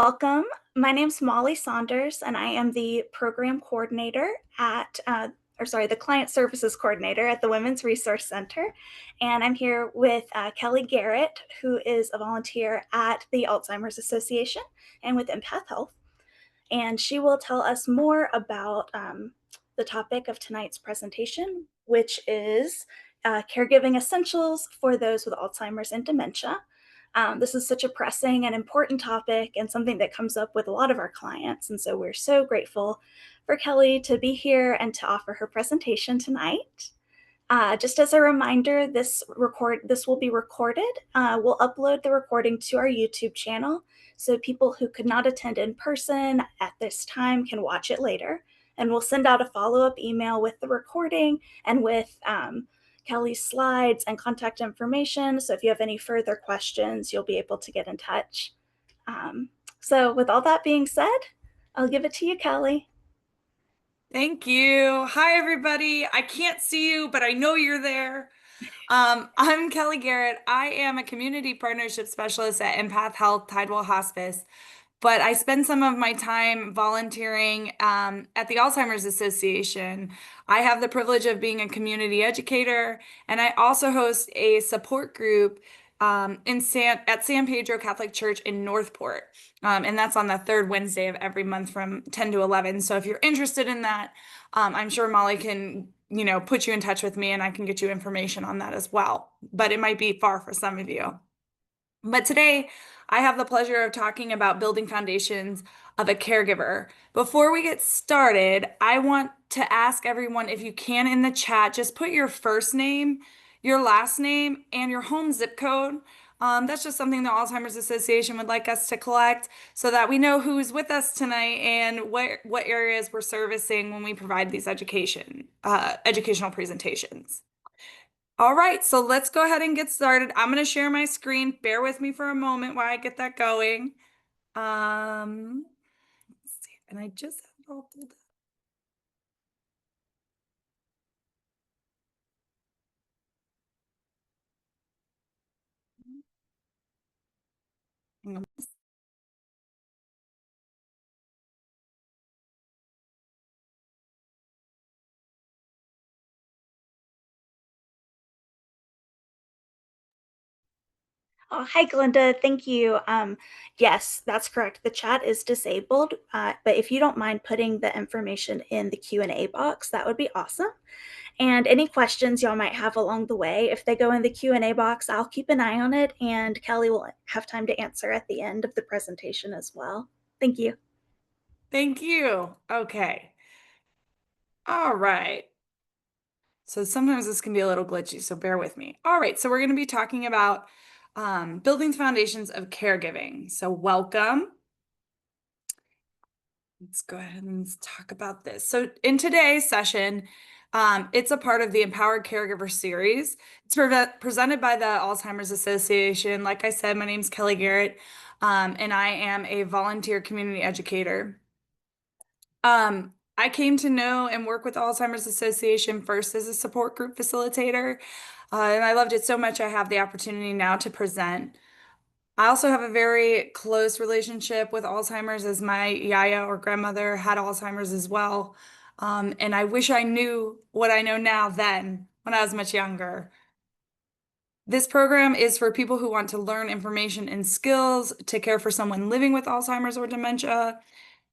Welcome. My name's Molly Saunders, and I am the program coordinator the client services coordinator at the Women's Resource Center. And I'm here with Kelly Garrett, who is a volunteer at the Alzheimer's Association and with Empath Health. And she will tell us more about the topic of tonight's presentation, which is caregiving essentials for those with Alzheimer's and dementia. This is such a pressing and important topic and something that comes up with a lot of our clients. And so we're so grateful for Kelly to be here and to offer her presentation tonight. Just as a reminder, this will be recorded. We'll upload the recording to our YouTube channel, so people who could not attend in person at this time can watch it later. And we'll send out a follow-up email with the recording and with Kelly's slides and contact information. So if you have any further questions, you'll be able to get in touch. So with all that being said, I'll give it to you, Kelly. Thank you. Hi, everybody. I can't see you, but I know you're there. I'm Kelly Garrett. I am a community partnership specialist at Empath Health Tidewell Hospice, but I spend some of my time volunteering at the Alzheimer's Association. I have the privilege of being a community educator, and I also host a support group at San Pedro Catholic Church in Northport. And that's on the third Wednesday of every month from 10 to 11. So if you're interested in that, I'm sure Molly can, put you in touch with me and I can get you information on that as well. But it might be far for some of you. But today, I have the pleasure of talking about building foundations of a caregiver. Before we get started, I want to ask everyone if you can in the chat, just put your first name, your last name, and your home zip code. That's just something the Alzheimer's Association would like us to collect so that we know who's with us tonight and what areas we're servicing when we provide these educational presentations. All right, so let's go ahead and get started. I'm going to share my screen. Bear with me for a moment while I get that going. Let's see, and I just have it all pulled up. Oh, hi, Glenda. Thank you. Yes, that's correct. The chat is disabled, but if you don't mind putting the information in the Q&A box, that would be awesome. And any questions y'all might have along the way, if they go in the Q&A box, I'll keep an eye on it, and Kelly will have time to answer at the end of the presentation as well. Thank you. Thank you. Okay. All right. So sometimes this can be a little glitchy, so bear with me. All right, so we're going to be talking about building foundations of caregiving. So welcome. Let's go ahead and talk about this. So in today's session, it's a part of the Empowered Caregiver series. It's presented by the Alzheimer's Association. Like I said, my name's Kelly Garrett, and I am a volunteer community educator. I came to know and work with the Alzheimer's Association first as a support group facilitator, and I loved it so much I have the opportunity now to present. I also have a very close relationship with Alzheimer's as my yaya or grandmother had Alzheimer's as well. And I wish I knew what I know now then when I was much younger. This program is for people who want to learn information and skills to care for someone living with Alzheimer's or dementia.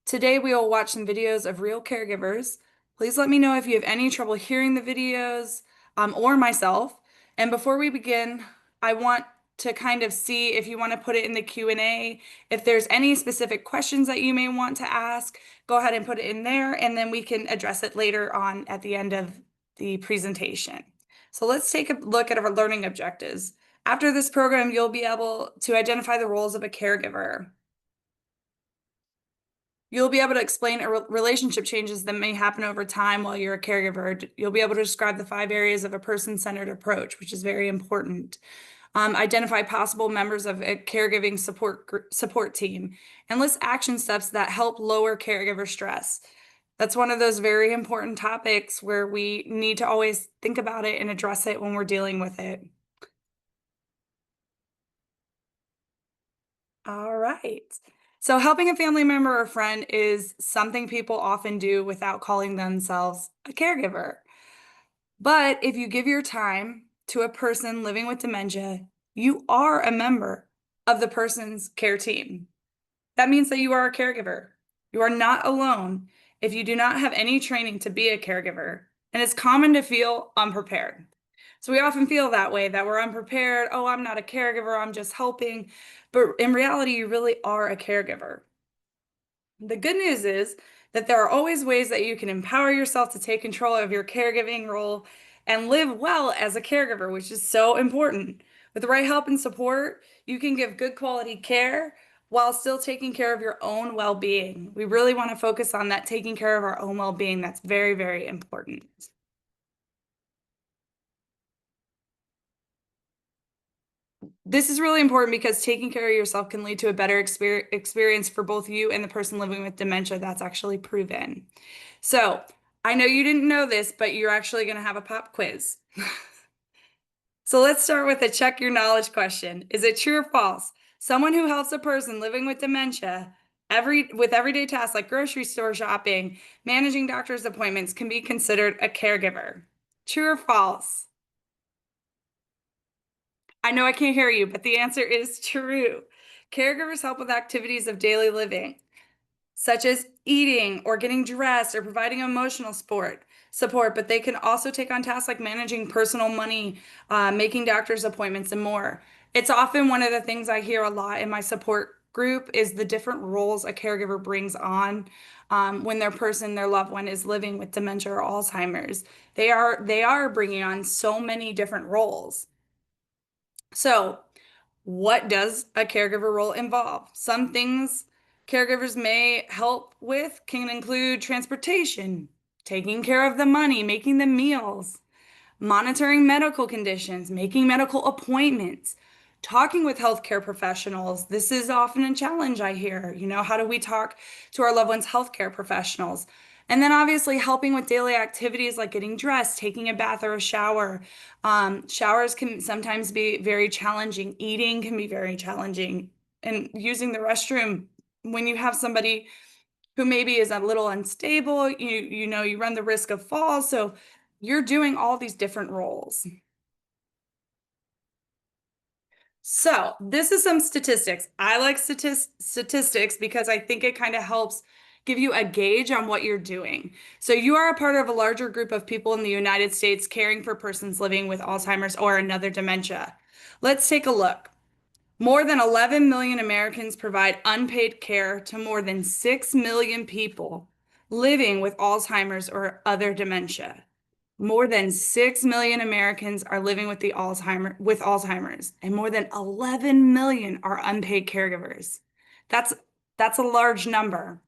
Today, we will watch some videos of real caregivers. Please let me know if you have any trouble hearing the videos or myself. And before we begin, I want to kind of see if you want to put it in the Q&A. If there's any specific questions that you may want to ask, go ahead and put it in there, and then we can address it later on at the end of the presentation. So let's take a look at our learning objectives. After this program, you'll be able to identify the roles of a caregiver. You'll be able to explain relationship changes that may happen over time while you're a caregiver. You'll be able to describe the 5 areas of a person-centered approach, which is very important. Identify possible members of a caregiving support team, and list action steps that help lower caregiver stress. That's one of those very important topics where we need to always think about it and address it when we're dealing with it. All right. So, helping a family member or friend is something people often do without calling themselves a caregiver. But if you give your time to a person living with dementia, you are a member of the person's care team. That means that you are a caregiver. You are not alone if you do not have any training to be a caregiver. And it's common to feel unprepared. So we often feel that way, that we're unprepared. Oh, I'm not a caregiver, I'm just helping. But in reality, you really are a caregiver. The good news is that there are always ways that you can empower yourself to take control of your caregiving role and live well as a caregiver, which is so important. With the right help and support, you can give good quality care while still taking care of your own well-being. We really want to focus on that taking care of our own well-being. That's very, very important. This is really important because taking care of yourself can lead to a better experience for both you and the person living with dementia. That's actually proven. So, I know you didn't know this, but you're actually going to have a pop quiz. So, let's start with a check your knowledge question. Is it true or false? Someone who helps a person living with dementia with everyday tasks like grocery store shopping, managing doctor's appointments can be considered a caregiver. True or false? I know I can't hear you, but the answer is true. Caregivers help with activities of daily living, such as eating or getting dressed or providing emotional support, but they can also take on tasks like managing personal money, making doctor's appointments, and more. It's often one of the things I hear a lot in my support group is the different roles a caregiver brings on when their loved one is living with dementia or Alzheimer's. They are bringing on so many different roles. So, what does a caregiver role involve? Some things caregivers may help with can include transportation, taking care of the money, making the meals, monitoring medical conditions, making medical appointments, talking with healthcare professionals. This is often a challenge I hear. How do we talk to our loved ones' healthcare professionals? And then obviously helping with daily activities like getting dressed, taking a bath or a shower. Showers can sometimes be very challenging. Eating can be very challenging. And using the restroom when you have somebody who maybe is a little unstable, you run the risk of falls. So you're doing all these different roles. So this is some statistics. I like statistics because I think it kind of helps give you a gauge on what you're doing. So you are a part of a larger group of people in the United States caring for persons living with Alzheimer's or another dementia. Let's take a look. More than 11 million Americans provide unpaid care to more than 6 million people living with Alzheimer's or other dementia. More than 6 million Americans are living with Alzheimer's, and more than 11 million are unpaid caregivers. That's that's a large number.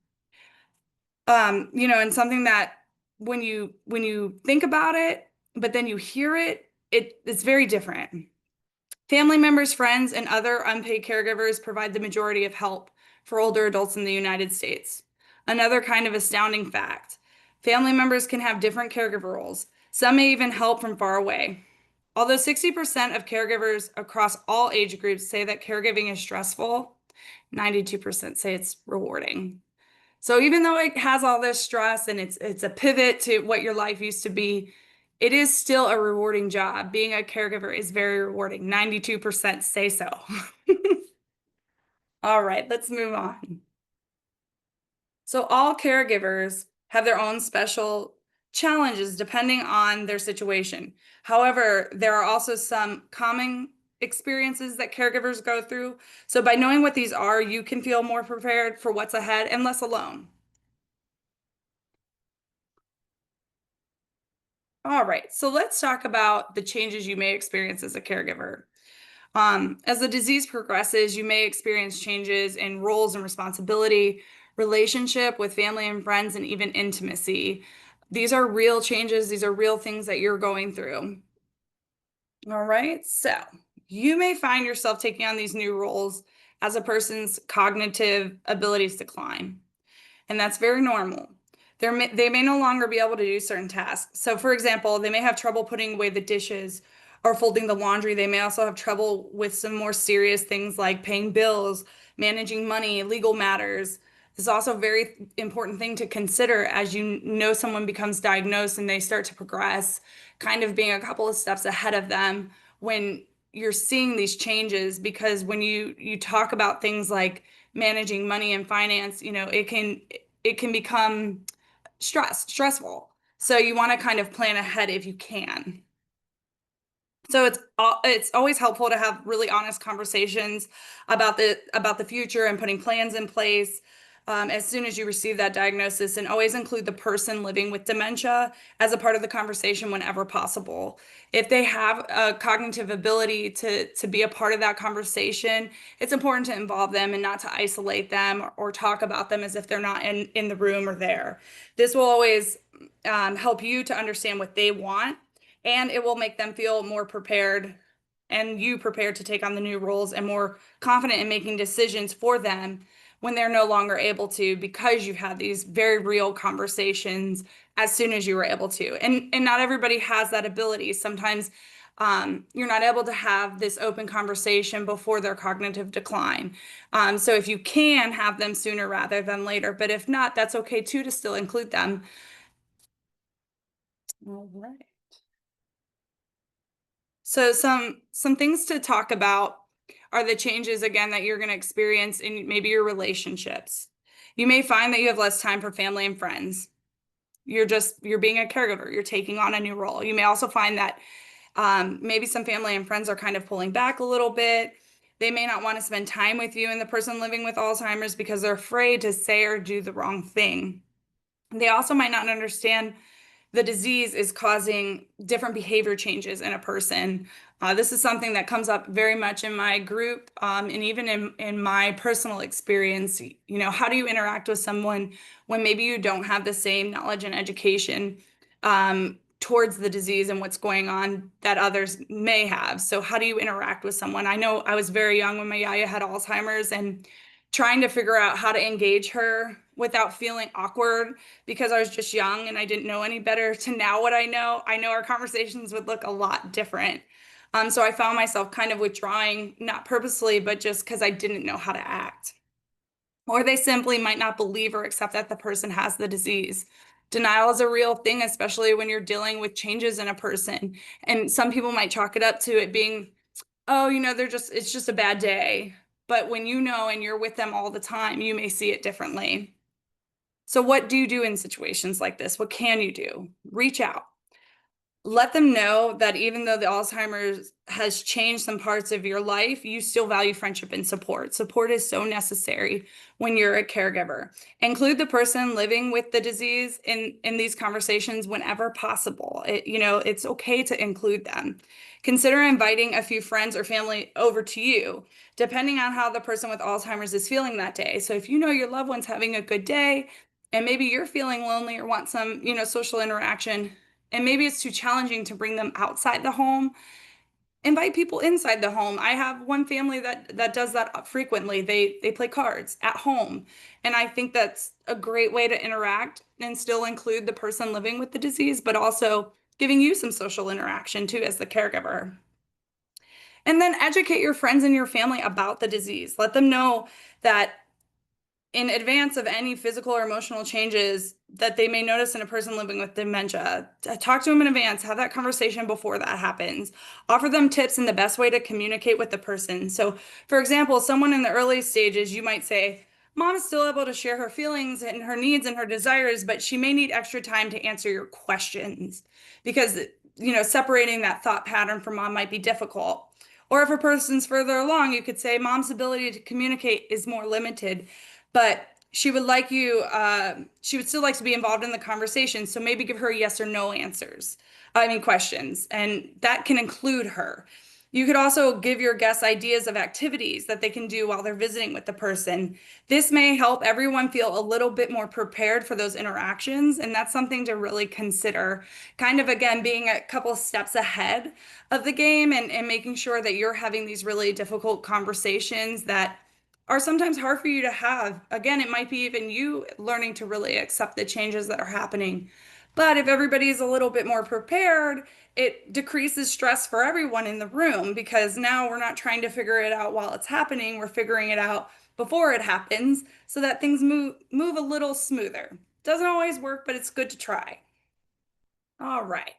And something that when you think about it, but then you hear it's very different. Family members, friends, and other unpaid caregivers provide the majority of help for older adults in the United States. Another kind of astounding fact, family members can have different caregiver roles. Some may even help from far away. Although 60% of caregivers across all age groups say that caregiving is stressful, 92% say it's rewarding. So even though it has all this stress and it's a pivot to what your life used to be, it is still a rewarding job. Being a caregiver is very rewarding. 92% say so. All right, let's move on. So all caregivers have their own special challenges depending on their situation. However, there are also some common experiences that caregivers go through. So by knowing what these are, you can feel more prepared for what's ahead and less alone. All right, so let's talk about the changes you may experience as a caregiver. As the disease progresses, you may experience changes in roles and responsibility, relationship with family and friends, and even intimacy. These are real changes, these are real things that you're going through. All right, so you may find yourself taking on these new roles as a person's cognitive abilities decline, and that's very normal. They may no longer be able to do certain tasks. So, for example, they may have trouble putting away the dishes or folding the laundry. They may also have trouble with some more serious things like paying bills, managing money, legal matters. This is also a very important thing to consider as you know someone becomes diagnosed and they start to progress, kind of being a couple of steps ahead of them when you're seeing these changes, because when you talk about things like managing money and finance, it can become stressful. So you want to kind of plan ahead if you can. So it's always helpful to have really honest conversations about the future and putting plans in place as soon as you receive that diagnosis, and always include the person living with dementia as a part of the conversation whenever possible. If they have a cognitive ability to be a part of that conversation, it's important to involve them and not to isolate them or talk about them as if they're not in the room or there. This will always help you to understand what they want, and it will make them feel more prepared and you prepared to take on the new roles and more confident in making decisions for them when they're no longer able to, because you've had these very real conversations as soon as you were able to. And not everybody has that ability. Sometimes you're not able to have this open conversation before their cognitive decline. So if you can, have them sooner rather than later. But if not, that's okay too, to still include them. All right. So some things to talk about are the changes again that you're going to experience in maybe your relationships. You may find that you have less time for family and friends. You're being a caregiver. You're taking on a new role. You may also find that maybe some family and friends are kind of pulling back a little bit. They may not want to spend time with you and the person living with Alzheimer's because they're afraid to say or do the wrong thing. They also might not understand the disease is causing different behavior changes in a person. This is something that comes up very much in my group, and even in my personal experience. How do you interact with someone when maybe you don't have the same knowledge and education towards the disease and what's going on that others may have? So how do you interact with someone? I know I was very young when my yaya had Alzheimer's, and trying to figure out how to engage her without feeling awkward because I was just young and I didn't know any better, to now what I know our conversations would look a lot different. So I found myself kind of withdrawing, not purposely, but just because I didn't know how to act. Or they simply might not believe or accept that the person has the disease. Denial is a real thing, especially when you're dealing with changes in a person. And some people might chalk it up to it being, oh, it's just a bad day. But when you know and you're with them all the time, you may see it differently. So, what do you do in situations like this? What can you do? Reach out. Let them know that even though the Alzheimer's has changed some parts of your life, you still value friendship and support. Support is so necessary when you're a caregiver. Include the person living with the disease in these conversations whenever possible. It's okay to include them. Consider inviting a few friends or family over to you, depending on how the person with Alzheimer's is feeling that day. So if you know your loved one's having a good day, and maybe you're feeling lonely or want some, social interaction, and maybe it's too challenging to bring them outside the home, invite people inside the home. I have one family that does that frequently. They play cards at home, and I think that's a great way to interact and still include the person living with the disease, but also giving you some social interaction too as the caregiver. And then educate your friends and your family about the disease. Let them know that in advance of any physical or emotional changes that they may notice in a person living with dementia. Talk to them in advance, have that conversation before that happens. Offer them tips in the best way to communicate with the person. So, for example, someone in the early stages, you might say, Mom is still able to share her feelings and her needs and her desires, but she may need extra time to answer your questions because, separating that thought pattern from mom might be difficult. Or if a person's further along, you could say, Mom's ability to communicate is more limited, but she would still like to be involved in the conversation. So maybe give her yes or no answers. I mean, questions, and that can include her. You could also give your guests ideas of activities that they can do while they're visiting with the person. This may help everyone feel a little bit more prepared for those interactions, and that's something to really consider. Kind of, again, being a couple steps ahead of the game, and making sure that you're having these really difficult conversations that are sometimes hard for you to have. Again, it might be even you learning to really accept the changes that are happening. But if everybody's a little bit more prepared, it decreases stress for everyone in the room because now we're not trying to figure it out while it's happening. We're figuring it out before it happens so that things move a little smoother. Doesn't always work, but it's good to try. All right.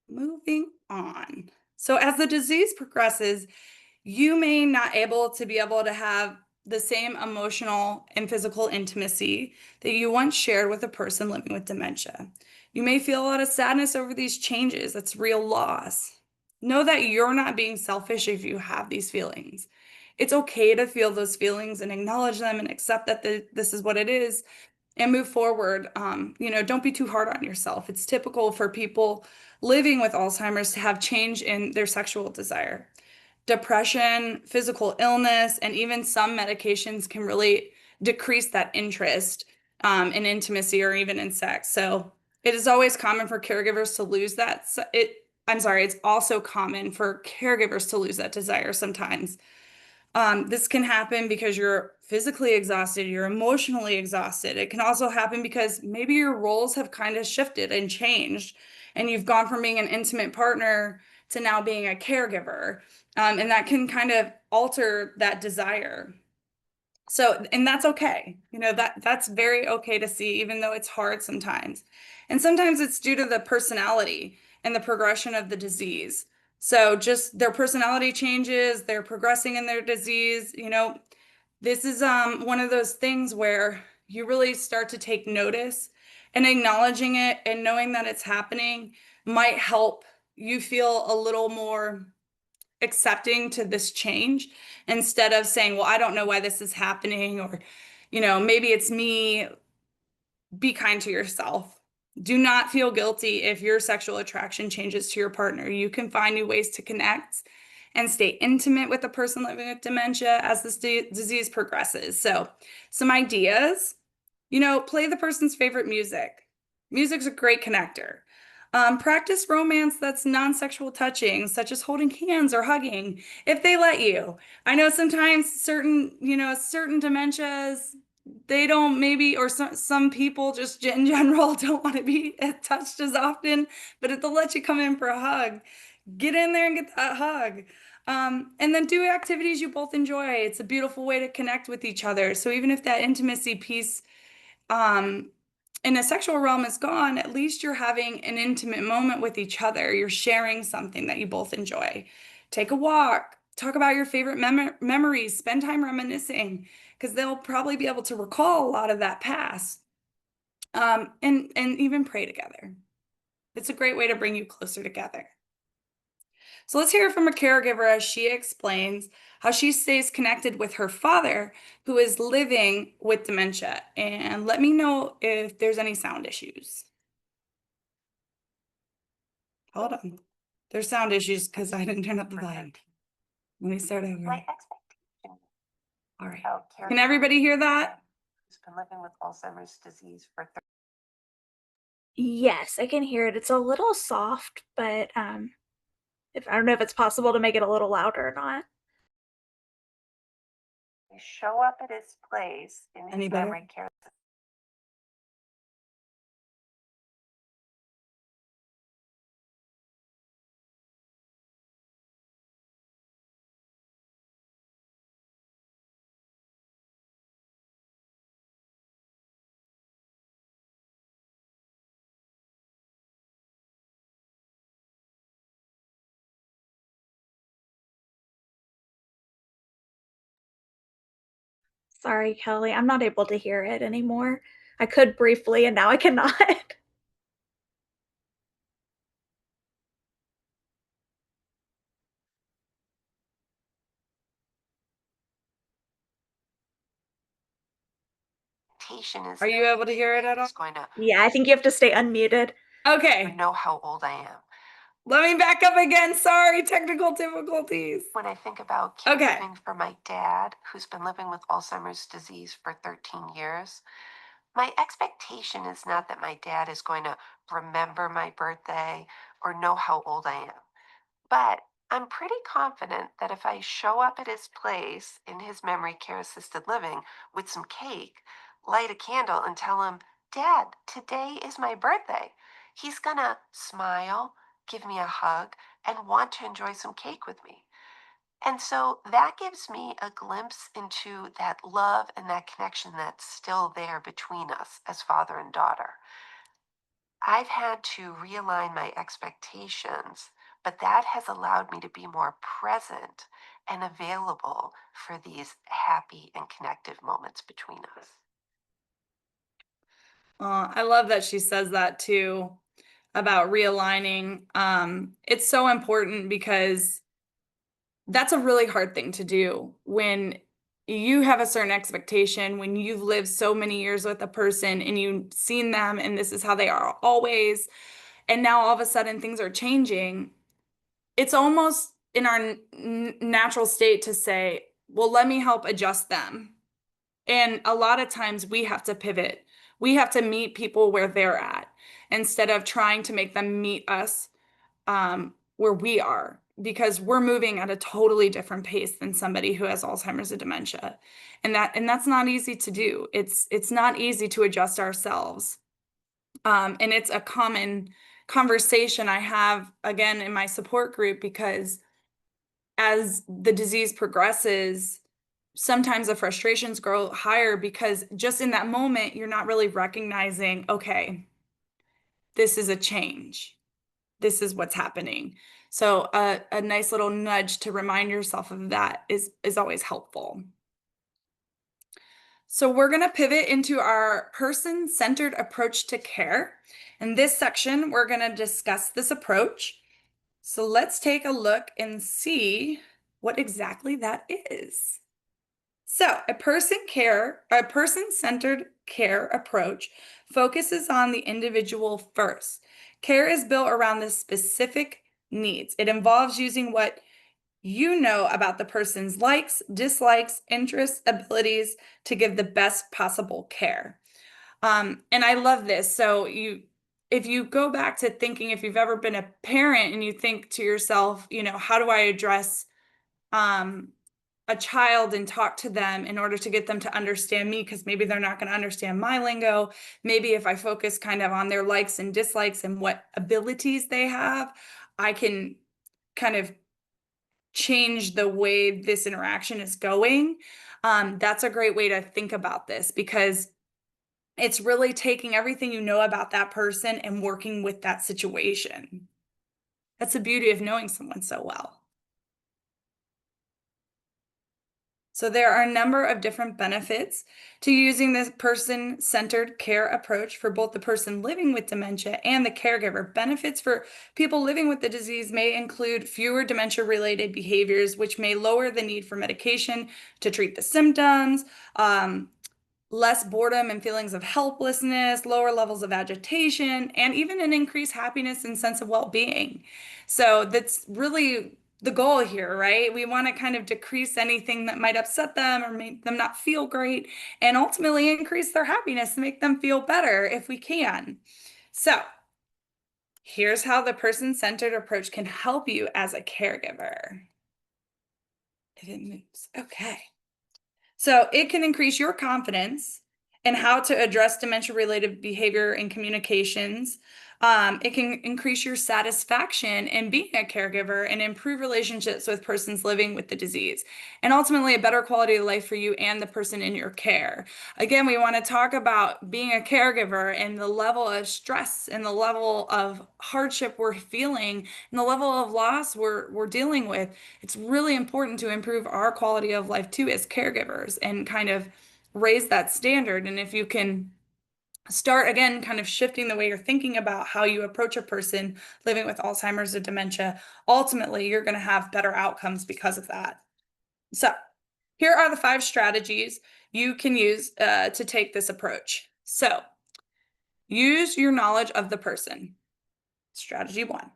Moving on. So as the disease progresses, you may not be able to have the same emotional and physical intimacy that you once shared with a person living with dementia. You may feel a lot of sadness over these changes. That's real loss. Know that you're not being selfish if you have these feelings. It's okay to feel those feelings and acknowledge them and accept that this is what it is and move forward. Don't be too hard on yourself. It's typical for people living with Alzheimer's to have change in their sexual desire. Depression, physical illness, and even some medications can really decrease that interest in intimacy or even in sex. So it is always common for caregivers to lose that. I'm sorry, it's also common for caregivers to lose that desire sometimes. This can happen because you're physically exhausted, you're emotionally exhausted. It can also happen because maybe your roles have kind of shifted and changed, and you've gone from being an intimate partner to now being a caregiver. And that can kind of alter that desire. So, and that's okay. That's very okay to see, even though it's hard sometimes. And sometimes it's due to the personality and the progression of the disease. So just their personality changes, they're progressing in their disease. This is one of those things where you really start to take notice, and acknowledging it and knowing that it's happening might help you feel a little more accepting to this change instead of saying, well, I don't know why this is happening, or, maybe it's me. Be kind to yourself. Do not feel guilty if your sexual attraction changes to your partner. You can find new ways to connect and stay intimate with the person living with dementia as this disease progresses. So, some ideas, play the person's favorite music. Music's a great connector. Practice romance that's non-sexual touching, such as holding hands or hugging, if they let you. I know sometimes certain dementias, they don't maybe, or some people just in general don't want to be touched as often, but if they'll let you come in for a hug, get in there and get that hug. And then do activities you both enjoy. It's a beautiful way to connect with each other. So even if that intimacy piece um, in a sexual realm is gone, at least you're having an intimate moment with each other. You're sharing something that you both enjoy. Take a walk, talk about your favorite memories, spend time reminiscing, because they'll probably be able to recall a lot of that past. And even pray together. It's a great way to bring you closer together. So let's hear from a caregiver as she explains how she stays connected with her father, who is living with dementia. And let me know if there's any sound issues. Hold on. There's sound issues because I didn't turn up the volume. Let me start over. My expectation All right. about Can everybody hear that? who's been living with Alzheimer's disease for Yes, I can hear it. It's a little soft, but if I don't know if it's possible to make it a little louder or not. show up at his place in Any his better? memory care. Sorry, Kelly, I'm not able to hear it anymore. I could briefly, and now I cannot. Expectation is Are you able to hear it at all? he's going to Yeah, I think you have to stay unmuted. Okay. know how old I am. Let me back up again. Sorry, technical difficulties. When I think about Okay. caregiving for my dad, who's been living with Alzheimer's disease for 13 years, my expectation is not that my dad is going to remember my birthday or know how old I am. But I'm pretty confident that if I show up at his place in his memory care assisted living with some cake, light a candle, and tell him Dad, today is my birthday. He's gonna smile, give me a hug, and want to enjoy some cake with me. And so that gives me a glimpse into that love and that connection that's still there between us as father and daughter. I've had to realign my expectations, but that has allowed me to be more present and available for these happy and connective moments between us. I love that she says that too about realigning. It's so important because that's a really hard thing to do when you have a certain expectation, when you've lived so many years with a person and you've seen them and this is how they are always, and now all of a sudden things are changing. It's almost in our natural state to say, well, let me help adjust them. And a lot of times we have to pivot. We have to meet people where they're at instead of trying to make them meet us where we are, because we're moving at a totally different pace than somebody who has Alzheimer's or dementia. And that's not easy to do. It's not easy to adjust ourselves. And it's a common conversation I have again in my support group because as the disease progresses, sometimes the frustrations grow higher because just in that moment, you're not really recognizing, okay, this is a change. This is what's happening. So a nice little nudge to remind yourself of that is always helpful. So we're going to pivot into our person-centered approach to care. In this section, we're going to discuss this approach. So let's take a look and see what exactly that is. So a person-centered care approach focuses on the individual first. Care is built around the specific needs. It involves using what you know about the person's likes, dislikes, interests, abilities to give the best possible care. And I love this. So if you go back to thinking, if you've ever been a parent and you think to yourself, how do I address um, a child and talk to them in order to get them to understand me? Because maybe they're not going to understand my lingo. Maybe if I focus kind of on their likes and dislikes and what abilities they have, I can kind of change the way this interaction is going. That's a great way to think about this because it's really taking everything you know about that person and working with that situation. That's the beauty of knowing someone so well. So there are a number of different benefits to using this person-centered care approach for both the person living with dementia and the caregiver. Benefits for people living with the disease may include fewer dementia-related behaviors, which may lower the need for medication to treat the symptoms, less boredom and feelings of helplessness, lower levels of agitation, and even an increased happiness and sense of well-being. So that's really the goal here, right? We want to kind of decrease anything that might upset them or make them not feel great, and ultimately increase their happiness and make them feel better if we can. So here's how the person-centered approach can help you as a caregiver. If it moves, okay. So it can increase your confidence in how to address dementia-related behavior and communications. It can increase your satisfaction in being a caregiver and improve relationships with persons living with the disease, and ultimately a better quality of life for you and the person in your care. Again, we want to talk about being a caregiver and the level of stress and the level of hardship we're feeling and the level of loss we're dealing with. It's really important to improve our quality of life too as caregivers and kind of raise that standard. And if you can start again, kind of shifting the way you're thinking about how you approach a person living with Alzheimer's or dementia, ultimately you're going to have better outcomes because of that. So here are the 5 strategies you can use to take this approach. So use your knowledge of the person. Strategy 1.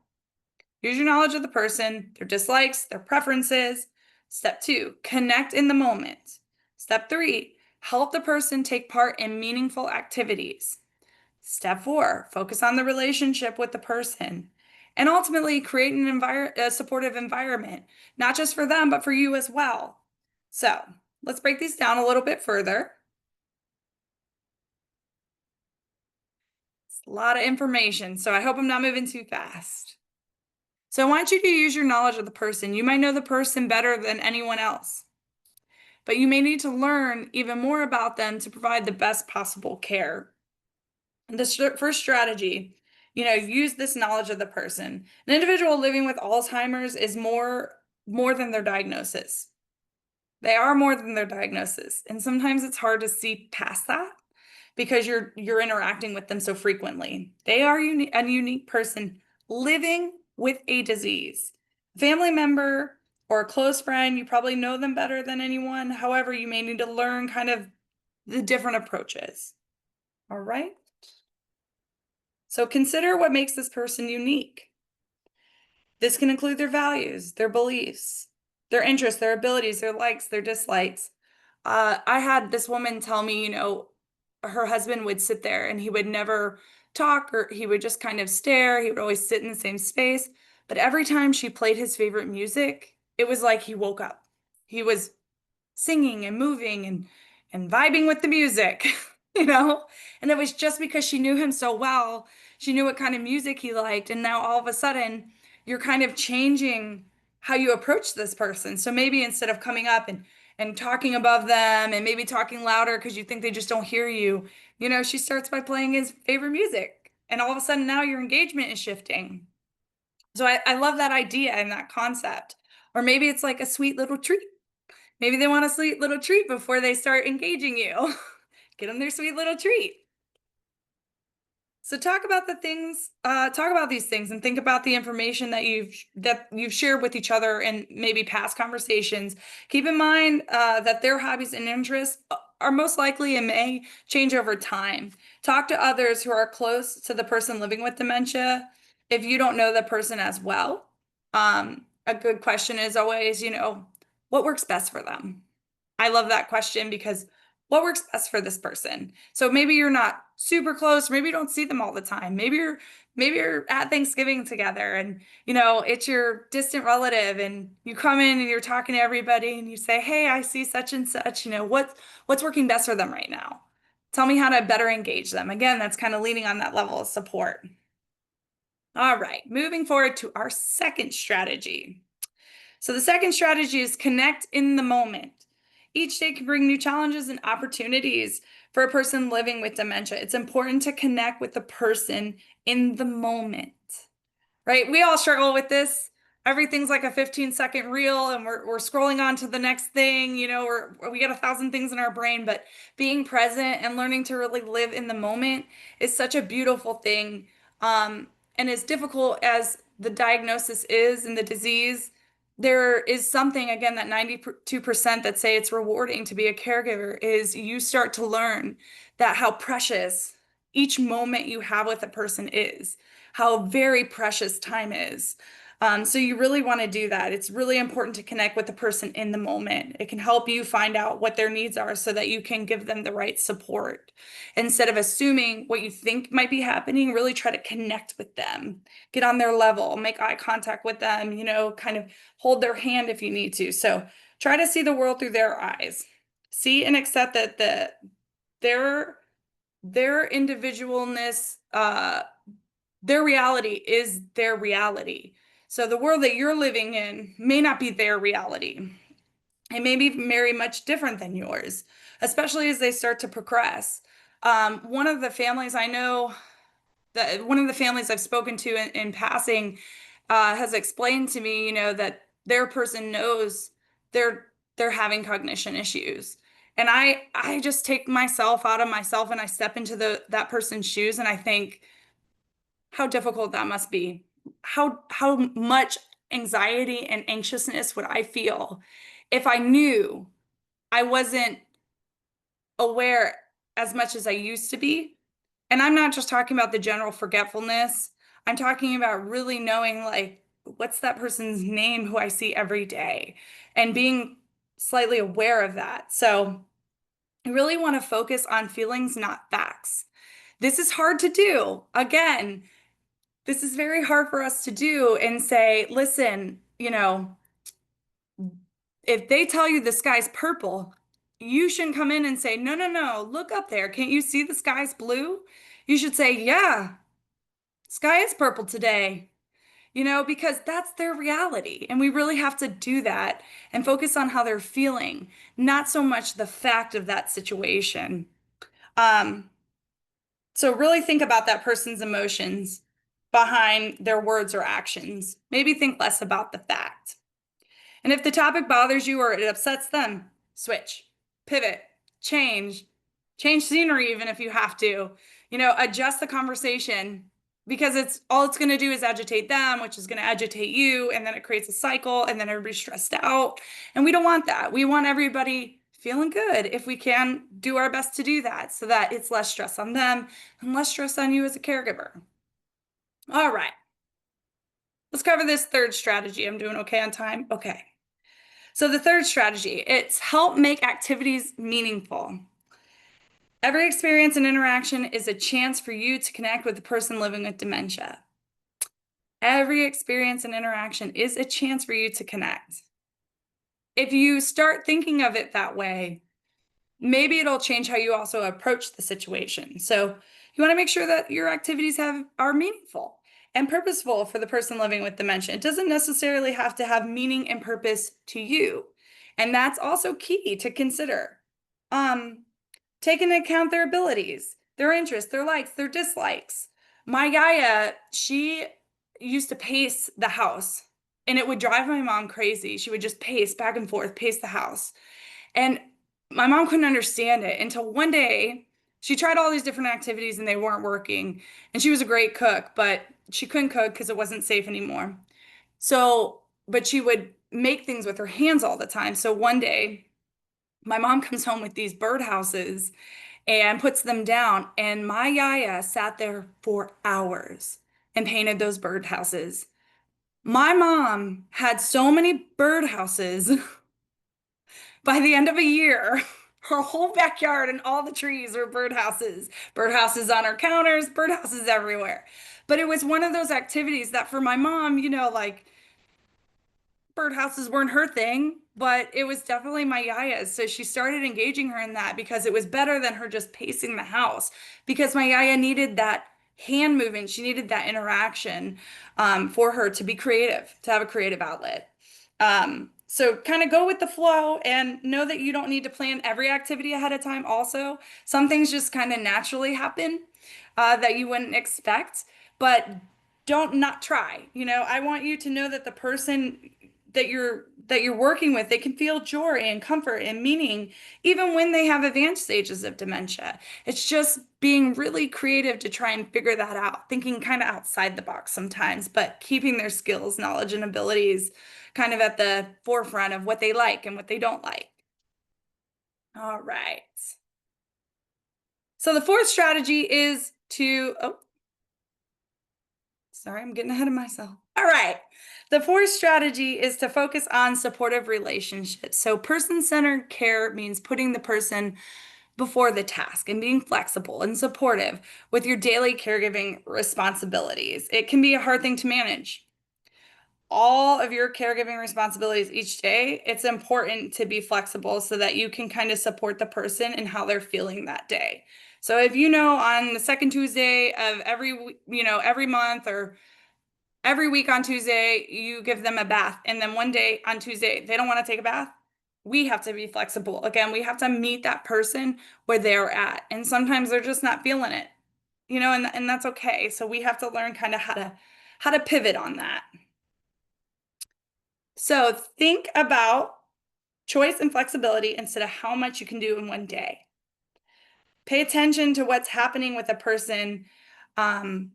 Use your knowledge of the person, their dislikes, their preferences. Step 2, connect in the moment. Step 3, help the person take part in meaningful activities. Step 4, focus on the relationship with the person. And ultimately, create a supportive environment, not just for them, but for you as well. So let's break these down a little bit further. A lot of information, so I hope I'm not moving too fast. So I want you to use your knowledge of the person. You might know the person better than anyone else, but you may need to learn even more about them to provide the best possible care. The first strategy, use this knowledge of the person. An individual living with Alzheimer's is more than their diagnosis. They are more than their diagnosis. And sometimes it's hard to see past that because you're interacting with them so frequently. They are a unique person living with a disease. A family member or a close friend, you probably know them better than anyone. However, you may need to learn kind of the different approaches. All right? So consider what makes this person unique. This can include their values, their beliefs, their interests, their abilities, their likes, their dislikes. I had this woman tell me, her husband would sit there and he would never talk, or he would just kind of stare. He would always sit in the same space. But every time she played his favorite music, it was like he woke up. He was singing and moving and vibing with the music, you know? And it was just because she knew him so well. She knew what kind of music he liked. And now all of a sudden, you're kind of changing how you approach this person. So maybe instead of coming up and talking above them and maybe talking louder because you think they just don't hear you, she starts by playing his favorite music. And all of a sudden now your engagement is shifting. So I love that idea and that concept. Or maybe it's like a sweet little treat. Maybe they want a sweet little treat before they start engaging you. Get them their sweet little treat. So talk about these things and think about the information that you've shared with each other in maybe past conversations. Keep in mind that their hobbies and interests are most likely and may change over time. Talk to others who are close to the person living with dementia if you don't know the person as well. A good question is always, what works best for them? I love that question because what works best for this person? So maybe you're not super close, maybe you don't see them all the time. Maybe you're at Thanksgiving together and it's your distant relative and you come in and you're talking to everybody and you say, "Hey, I see such and such, what's working best for them right now? Tell me how to better engage them." Again, that's kind of leaning on that level of support. All right, moving forward to our second strategy. So the second strategy is connect in the moment. Each day can bring new challenges and opportunities for a person living with dementia. It's important to connect with the person in the moment, right? We all struggle with this. Everything's like a 15-second reel and we're scrolling on to the next thing, we got 1,000 things in our brain, but being present and learning to really live in the moment is such a beautiful thing. And as difficult as the diagnosis is and the disease, there is something, again, that 92% that say it's rewarding to be a caregiver is you start to learn that how precious each moment you have with a person is, how very precious time is. So you really want to do that. It's really important to connect with the person in the moment. It can help you find out what their needs are so that you can give them the right support. Instead of assuming what you think might be happening, really try to connect with them, get on their level, make eye contact with them, kind of hold their hand if you need to. So try to see the world through their eyes. See and accept that their individualness, their reality is their reality. So the world that you're living in may not be their reality. It may be very much different than yours, especially as they start to progress. One of the families I know, one of the families I've spoken to in passing has explained to me, that their person knows they're having cognition issues. And I just take myself out of myself and I step into that person's shoes and I think how difficult that must be. How much anxiety and anxiousness would I feel if I knew I wasn't aware as much as I used to be? And I'm not just talking about the general forgetfulness. I'm talking about really knowing, like, what's that person's name who I see every day and being slightly aware of that. So I really want to focus on feelings, not facts. This is hard to do. Again, this is very hard for us to do and say, listen, if they tell you the sky's purple, you shouldn't come in and say, no, no, no, look up there. Can't you see the sky's blue? You should say, yeah, sky is purple today, because that's their reality. And we really have to do that and focus on how they're feeling, not so much the fact of that situation. Um, so really think about that person's emotions behind their words or actions. Maybe think less about the fact. And if the topic bothers you or it upsets them, switch, pivot, change, change scenery even if you have to, adjust the conversation because it's going to do is agitate them, which is going to agitate you. And then it creates a cycle and then everybody's stressed out. And we don't want that. We want everybody feeling good if we can do our best to do that so that it's less stress on them and less stress on you as a caregiver. All right. Let's cover this third strategy. I'm doing okay on time. Okay. So the third strategy, it's help make activities meaningful. Every experience and interaction is a chance for you to connect with the person living with dementia. Every experience and interaction is a chance for you to connect. If you start thinking of it that way, maybe it'll change how you also approach the situation. So you want to make sure that your activities are meaningful and purposeful for the person living with dementia. It doesn't necessarily have to have meaning and purpose to you. And that's also key to consider. Take into account their abilities, their interests, their likes, their dislikes. My Gaia, she used to pace the house and it would drive my mom crazy. She would just pace back and forth, pace the house. And my mom couldn't understand it until one day she tried all these different activities and they weren't working. And she was a great cook, but she couldn't cook because it wasn't safe anymore. So, but she would make things with her hands all the time. So one day, my mom comes home with these birdhouses and puts them down. And my Yaya sat there for hours and painted those birdhouses. My mom had so many birdhouses by the end of a year. Her whole backyard and all the trees were birdhouses, birdhouses on her counters, birdhouses everywhere. But it was one of those activities that for my mom, like birdhouses weren't her thing, but it was definitely my Yaya's. So she started engaging her in that because it was better than her just pacing the house. Because my Yaya needed that hand movement, she needed that interaction for her to be creative, to have a creative outlet. So kind of go with the flow and know that you don't need to plan every activity ahead of time. Also, some things just kind of naturally happen that you wouldn't expect, but don't not try. I want you to know that the person that you're working with, they can feel joy and comfort and meaning even when they have advanced stages of dementia. It's just being really creative to try and figure that out, thinking kind of outside the box sometimes, but keeping their skills, knowledge, and abilities kind of at the forefront of what they like and what they don't like. All right. So the fourth strategy is sorry, I'm getting ahead of myself. All right. The fourth strategy is to focus on supportive relationships. So person-centered care means putting the person before the task and being flexible and supportive with your daily caregiving responsibilities. It can be a hard thing to manage. All of your caregiving responsibilities each day, it's important to be flexible so that you can kind of support the person and how they're feeling that day. So if on the second Tuesday of every month or every week on Tuesday, you give them a bath, and then one day on Tuesday, they don't want to take a bath, we have to be flexible. Again, we have to meet that person where they're at. And sometimes they're just not feeling it, and that's okay. So we have to learn kind of how to pivot on that. So think about choice and flexibility instead of how much you can do in one day. Pay attention to what's happening with a person in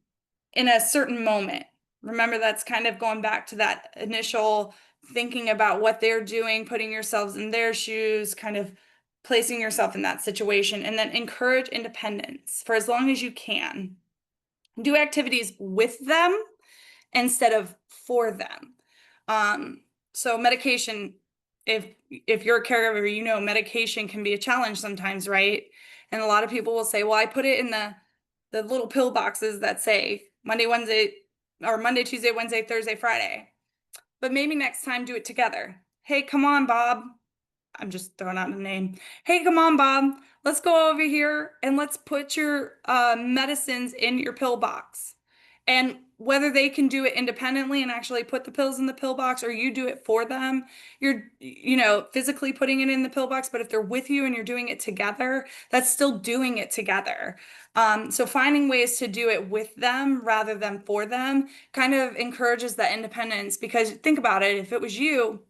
a certain moment. Remember, that's kind of going back to that initial thinking about what they're doing, putting yourselves in their shoes, kind of placing yourself in that situation, and then encourage independence for as long as you can. Do activities with them instead of for them. So medication, if you're a caregiver, medication can be a challenge sometimes, right? And a lot of people will say, well, I put it in the little pill boxes that say Monday, Tuesday, Wednesday, Thursday, Friday. But maybe next time do it together. Hey, come on, Bob. I'm just throwing out a name. Hey, come on, Bob. Let's go over here and let's put your medicines in your pill box. And whether they can do it independently and actually put the pills in the pill box or you do it for them, you're, physically putting it in the pill box. But if they're with you and you're doing it together, that's still doing it together. So finding ways to do it with them rather than for them kind of encourages that independence because think about it, if it was you,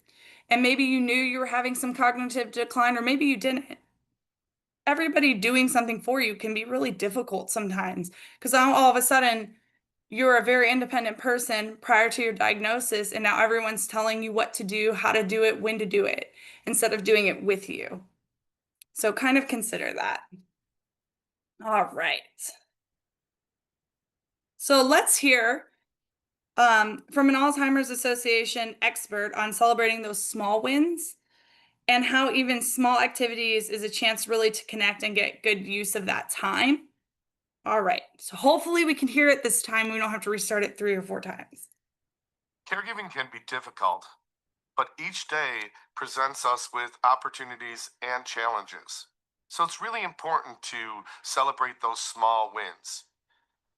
and maybe you knew you were having some cognitive decline, or maybe you didn't. Everybody doing something for you can be really difficult sometimes because all of a sudden you're a very independent person prior to your diagnosis, and now everyone's telling you what to do, how to do it, when to do it, instead of doing it with you. So kind of consider that. All right. So let's hear from an Alzheimer's Association expert on celebrating those small wins and how even small activities is a chance really to connect and get good use of that time. All right, so hopefully we can hear it this time. We don't have to restart it 3 or 4 times. Caregiving can be difficult, but each day presents us with opportunities and challenges. So it's really important to celebrate those small wins,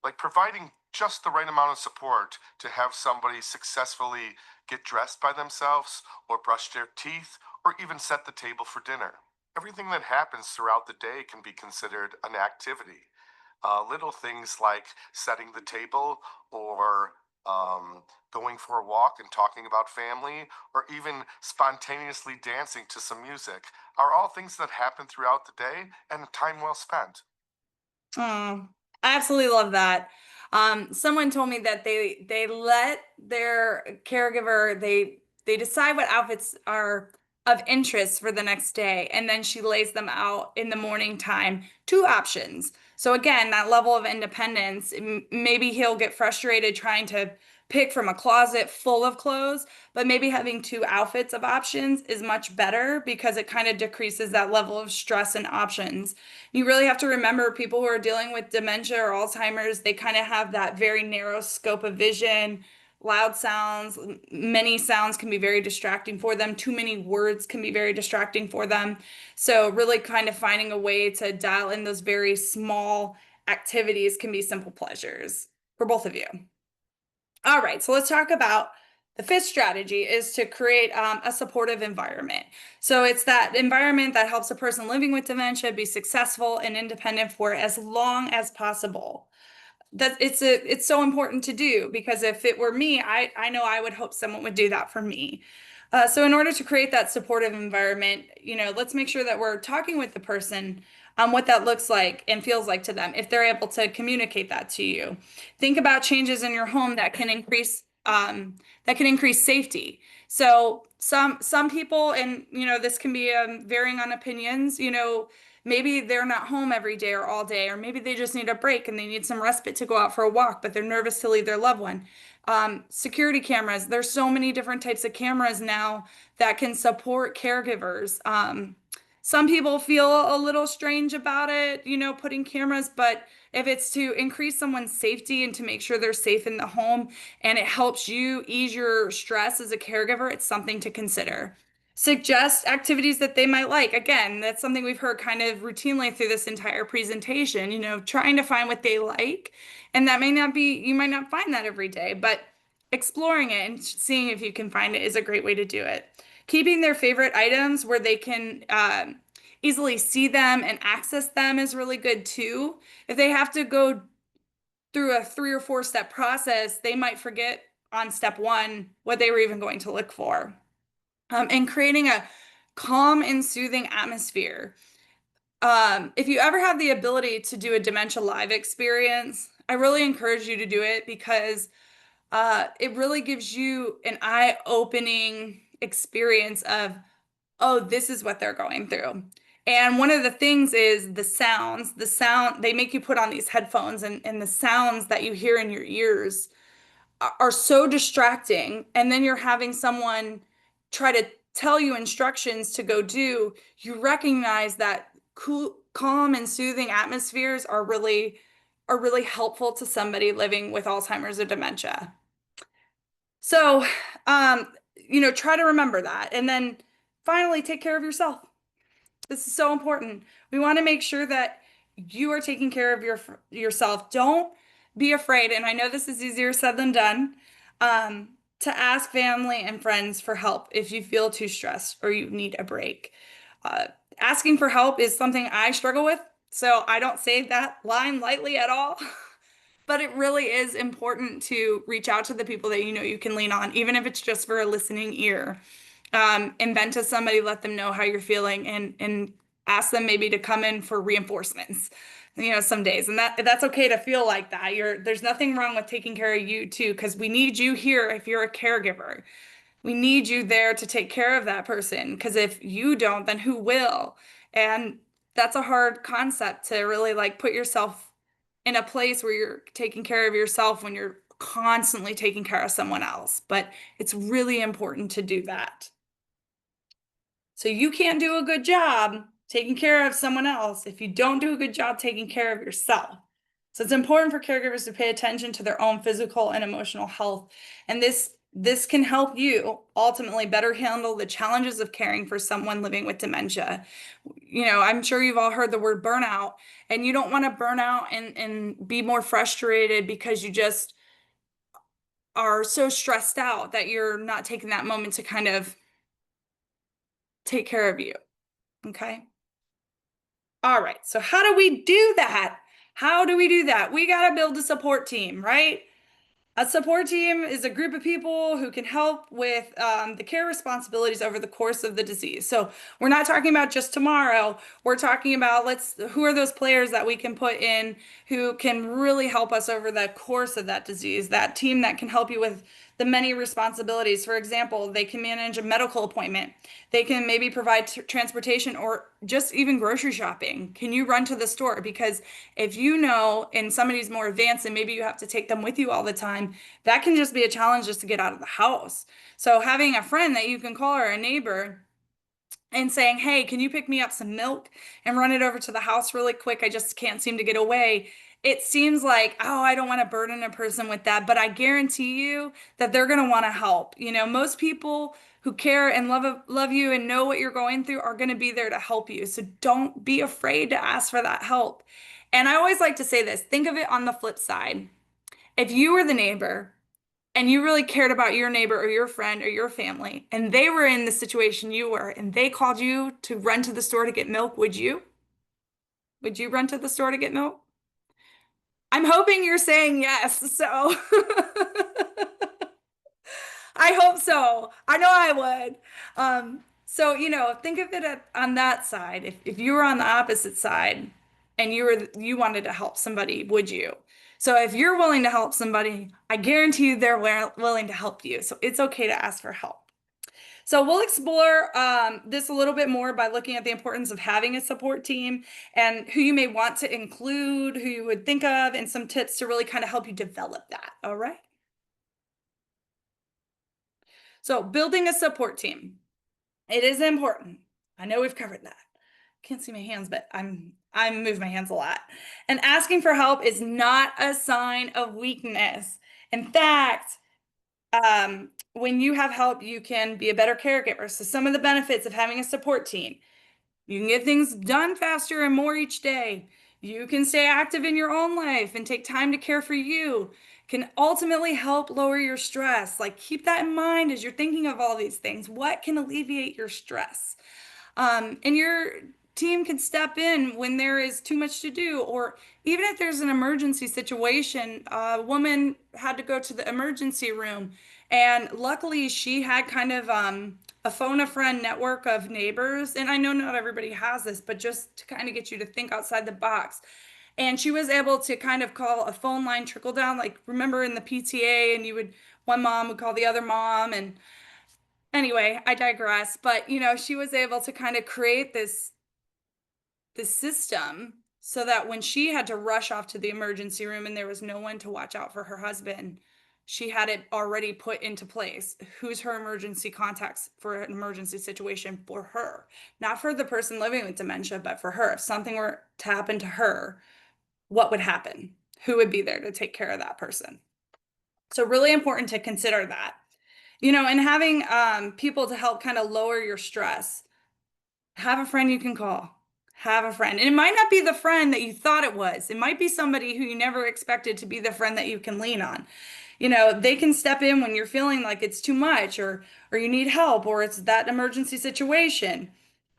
like providing just the right amount of support to have somebody successfully get dressed by themselves or brush their teeth or even set the table for dinner. Everything that happens throughout the day can be considered an activity. Little things like setting the table or going for a walk and talking about family, or even spontaneously dancing to some music are all things that happen throughout the day and time well spent. Oh, I absolutely love that. Someone told me that they let their caregiver they decide what outfits are of interest for the next day, and then she lays them out in the morning time. Two options. So again, that level of independence. Maybe he'll get frustrated trying to pick from a closet full of clothes, but maybe having two outfits of options is much better because it kind of decreases that level of stress and options. You really have to remember people who are dealing with dementia or Alzheimer's, they kind of have that very narrow scope of vision. Loud sounds, many sounds can be very distracting for them. Too many words can be very distracting for them. So, really kind of finding a way to dial in those very small activities can be simple pleasures for both of you. All right, so let's talk about the fifth strategy is to create a supportive environment. So it's that environment that helps a person living with dementia be successful and independent for as long as possible. That it's so important to do because if it were me, I know I would hope someone would do that for me. So in order to create that supportive environment, let's make sure that we're talking with the person on what that looks like and feels like to them if they're able to communicate that to you. Think about changes in your home that can increase safety. So some people, and this can be varying on opinions. Maybe they're not home every day or all day, or maybe they just need a break and they need some respite to go out for a walk, but they're nervous to leave their loved one. Security cameras. There's so many different types of cameras now that can support caregivers. Some people feel a little strange about it, putting cameras, but if it's to increase someone's safety and to make sure they're safe in the home and it helps you ease your stress as a caregiver, it's something to consider. Suggest activities that they might like. Again, that's something we've heard kind of routinely through this entire presentation, trying to find what they like. And that may not be, you might not find that every day, but exploring it and seeing if you can find it is a great way to do it. Keeping their favorite items where they can easily see them and access them is really good too. If they have to go through a 3 or 4 step process, they might forget on step one what they were even going to look for. And creating a calm and soothing atmosphere. If you ever have the ability to do a dementia live experience, I really encourage you to do it because it really gives you an eye-opening experience of, oh, this is what they're going through. And one of the things is the sounds. The sound, they make you put on these headphones, and the sounds that you hear in your ears are so distracting. And then you're having someone try to tell you instructions to go do. You recognize that cool, calm and soothing atmospheres are really helpful to somebody living with Alzheimer's or dementia. So, try to remember that. And then finally, take care of yourself. This is so important. We want to make sure that you are taking care of yourself. Don't be afraid, and I know this is easier said than done, to ask family and friends for help if you feel too stressed or you need a break. Uh, Asking for help is something I struggle with, so I don't say that line lightly at all. But it really is important to reach out to the people that you know you can lean on, even if it's just for a listening ear. And vent to somebody, let them know how you're feeling, and ask them maybe to come in for reinforcements, some days. And that's okay to feel like that. There's nothing wrong with taking care of you too, because we need you here if you're a caregiver. We need you there to take care of that person, because if you don't, then who will? And that's a hard concept to really like put yourself in a place where you're taking care of yourself when you're constantly taking care of someone else. But it's really important to do that. So you can't do a good job taking care of someone else if you don't do a good job taking care of yourself. So it's important for caregivers to pay attention to their own physical and emotional health. And this can help you ultimately better handle the challenges of caring for someone living with dementia. I'm sure you've all heard the word burnout, and you don't want to burn out and be more frustrated because you just are so stressed out that you're not taking that moment to kind of take care of you. Okay. All right. So how do we do that? How do we do that? We got to build a support team, right? A support team is a group of people who can help with the care responsibilities over the course of the disease. So we're not talking about just tomorrow. We're talking about who are those players that we can put in who can really help us over the course of that disease, that team that can help you with the many responsibilities. For example, they can manage a medical appointment. They can maybe provide transportation or just even grocery shopping. Can you run to the store? Because if you know, and somebody's more advanced and maybe you have to take them with you all the time, that can just be a challenge just to get out of the house. So having a friend that you can call, or a neighbor, and saying, hey, can you pick me up some milk and run it over to the house really quick? I just can't seem to get away. It seems like, oh, I don't want to burden a person with that, but I guarantee you that they're going to want to help. Most people who care and love you and know what you're going through are going to be there to help you. So don't be afraid to ask for that help. And I always like to say this, think of it on the flip side. If you were the neighbor and you really cared about your neighbor or your friend or your family, and they were in the situation you were, and they called you to run to the store to get milk, would you? Would you run to the store to get milk? I'm hoping you're saying yes, so I hope so. I know I would. So, think of it on that side. If you were on the opposite side and you wanted to help somebody, would you? So if you're willing to help somebody, I guarantee you they're willing to help you. So it's okay to ask for help. So we'll explore this a little bit more by looking at the importance of having a support team and who you may want to include, who you would think of, and some tips to really kind of help you develop that. All right. So building a support team, it is important. I know we've covered that. Can't see my hands, but I move my hands a lot. And asking for help is not a sign of weakness. In fact, when you have help, you can be a better caregiver. So some of the benefits of having a support team: you can get things done faster and more each day. You can stay active in your own life and take time to care for you. Can ultimately help lower your stress. Like, keep that in mind as you're thinking of all these things. What can alleviate your stress? And your team can step in when there is too much to do, or even if there's an emergency situation. A woman had to go to the emergency room, and luckily she had kind of a phone a friend network of neighbors. And I know not everybody has this, but just to kind of get you to think outside the box. And she was able to kind of call a phone line trickle down, like remember in the PTA, and one mom would call the other mom. And anyway, I digress. But she was able to kind of create this system so that when she had to rush off to the emergency room and there was no one to watch out for her husband, she had it already put into place. Who's her emergency contacts for an emergency situation for her? Not for the person living with dementia, but for her. If something were to happen to her, what would happen? Who would be there to take care of that person? So really important to consider that. And having people to help kind of lower your stress. Have a friend you can call. Have a friend. And it might not be the friend that you thought it was. It might be somebody who you never expected to be the friend that you can lean on. They can step in when you're feeling like it's too much or you need help or it's that emergency situation.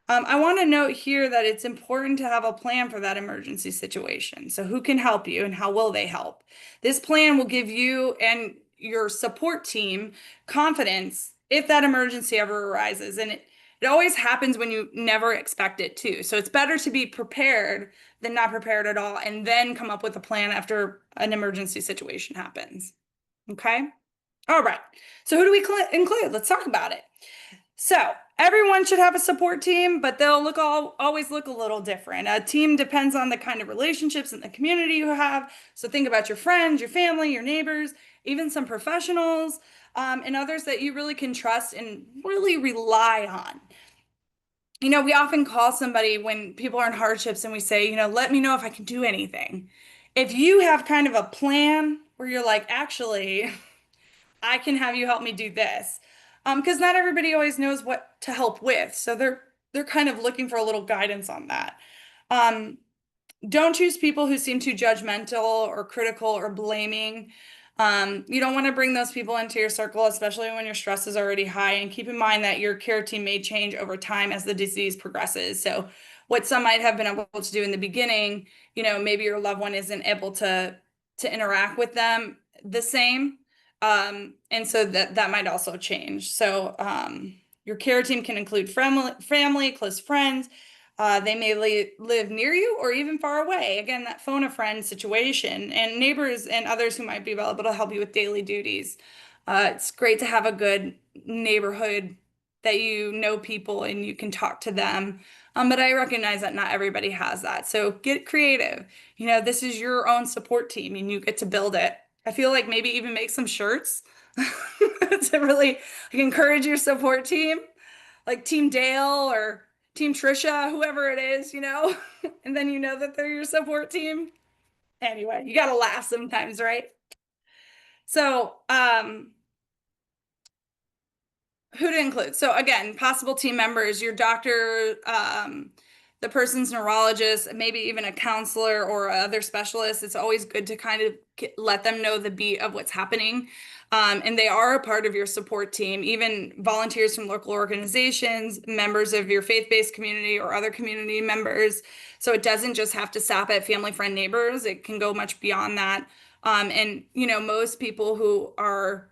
I want to note here that it's important to have a plan for that emergency situation. So, who can help you and how will they help? This plan will give you and your support team confidence if that emergency ever arises. And it always happens when you never expect it to. So, it's better to be prepared than not prepared at all and then come up with a plan after an emergency situation happens. Okay? All right. So, who do we include? Let's talk about it. So everyone should have a support team, but they'll always look a little different. A team depends on the kind of relationships and the community you have. So think about your friends, your family, your neighbors, even some professionals, and others that you really can trust and really rely on. We often call somebody when people are in hardships and we say, let me know if I can do anything. If you have kind of a plan where you're like, actually, I can have you help me do this. Because not everybody always knows what to help with. So they're kind of looking for a little guidance on that. Um, don't choose people who seem too judgmental or critical or blaming. You don't want to bring those people into your circle, especially when your stress is already high. And keep in mind that your care team may change over time as the disease progresses. So what some might have been able to do in the beginning, maybe your loved one isn't able to interact with them the same. And so that might also change. So your care team can include family, close friends. They may live near you or even far away. Again, that phone a friend situation, and neighbors and others who might be available to help you with daily duties. It's great to have a good neighborhood that you know people and you can talk to them. But I recognize that not everybody has that. So get creative. This is your own support team and you get to build it. I feel like maybe even make some shirts to really encourage your support team, like Team Dale or Team Trisha, whoever it is, and then you know that they're your support team. Anyway, you gotta laugh sometimes, right? So, who to include? So again, possible team members, your doctor, the person's neurologist, maybe even a counselor or other specialist. It's always good to kind of let them know the beat of what's happening. And they are a part of your support team, even volunteers from local organizations, members of your faith-based community or other community members. So it doesn't just have to stop at family, friend, neighbors. It can go much beyond that. And most people who are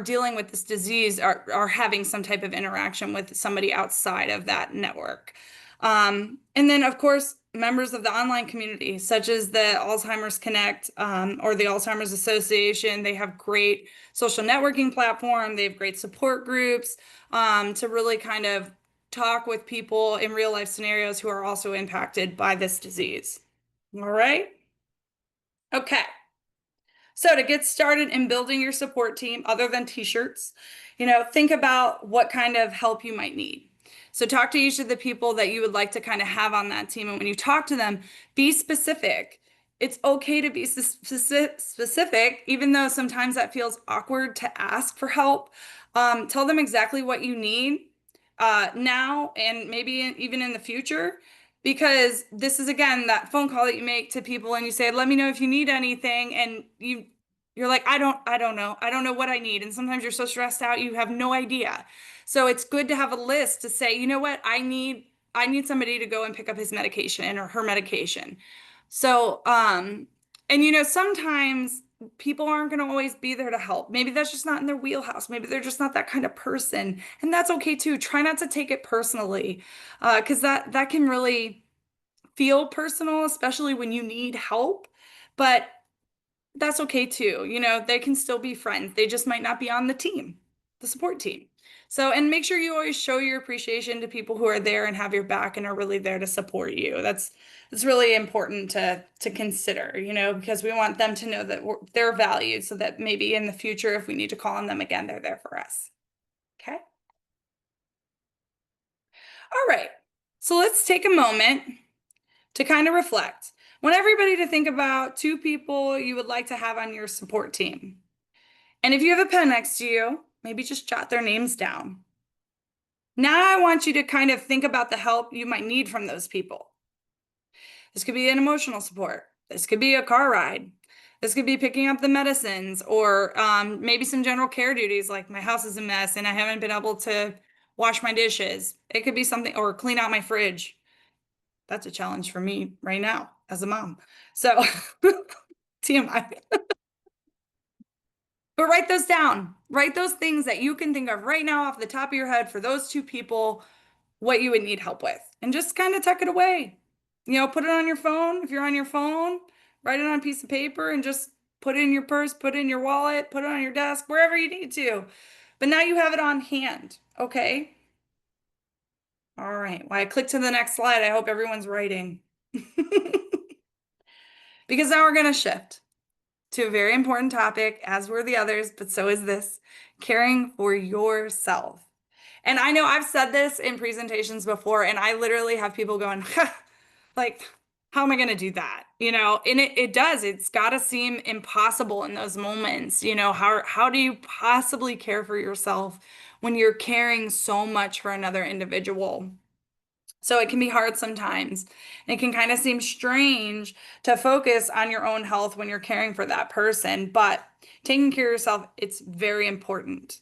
dealing with this disease are having some type of interaction with somebody outside of that network. And then, of course, members of the online community, such as the Alzheimer's Connect or the Alzheimer's Association. They have great social networking platform. They have great support groups to really kind of talk with people in real life scenarios who are also impacted by this disease. All right. Okay. So to get started in building your support team, other than t-shirts, think about what kind of help you might need. So talk to each of the people that you would like to kind of have on that team. And when you talk to them, be specific. It's okay to be specific, even though sometimes that feels awkward to ask for help. Tell them exactly what you need now and maybe even in the future. Because this is again that phone call that you make to people and you say, let me know if you need anything, and you're like, I don't know what I need. And sometimes you're so stressed out you have no idea. So it's good to have a list to say, you know what, I need somebody to go and pick up his medication or her medication. So and sometimes people aren't going to always be there to help. Maybe that's just not in their wheelhouse. Maybe they're just not that kind of person. And that's okay too. Try not to take it personally, because that can really feel personal, especially when you need help. But that's okay too. They can still be friends. They just might not be on the team, the support team. So, and make sure you always show your appreciation to people who are there and have your back and are really there to support you. That's really important to consider, because we want them to know that they're valued, so that maybe in the future, if we need to call on them again, they're there for us. Okay. All right. So let's take a moment to kind of reflect. I want everybody to think about 2 people you would like to have on your support team. And if you have a pen next to you, Maybe just jot their names down. Now I want you to kind of think about the help you might need from those people. This could be an emotional support. This could be a car ride. This could be picking up the medicines, or maybe some general care duties like my house is a mess and I haven't been able to wash my dishes. It could be something, or clean out my fridge. That's a challenge for me right now as a mom. So TMI. But write those down. Write those things that you can think of right now off the top of your head for those two people, what you would need help with, and just kind of tuck it away. Put it on your phone. If you're on your phone, write it on a piece of paper and just put it in your purse, put it in your wallet, put it on your desk, wherever you need to. But now you have it on hand, okay? All right. Well, I click to the next slide. I hope everyone's writing. Because now we're going to shift to a very important topic, as were the others, but so is this: caring for yourself. And I know I've said this in presentations before, and I literally have people going, like, how am I going to do that? And it does. It's got to seem impossible in those moments. How do you possibly care for yourself when you're caring so much for another individual? So it can be hard sometimes. It can kind of seem strange to focus on your own health when you're caring for that person, but taking care of yourself, it's very important.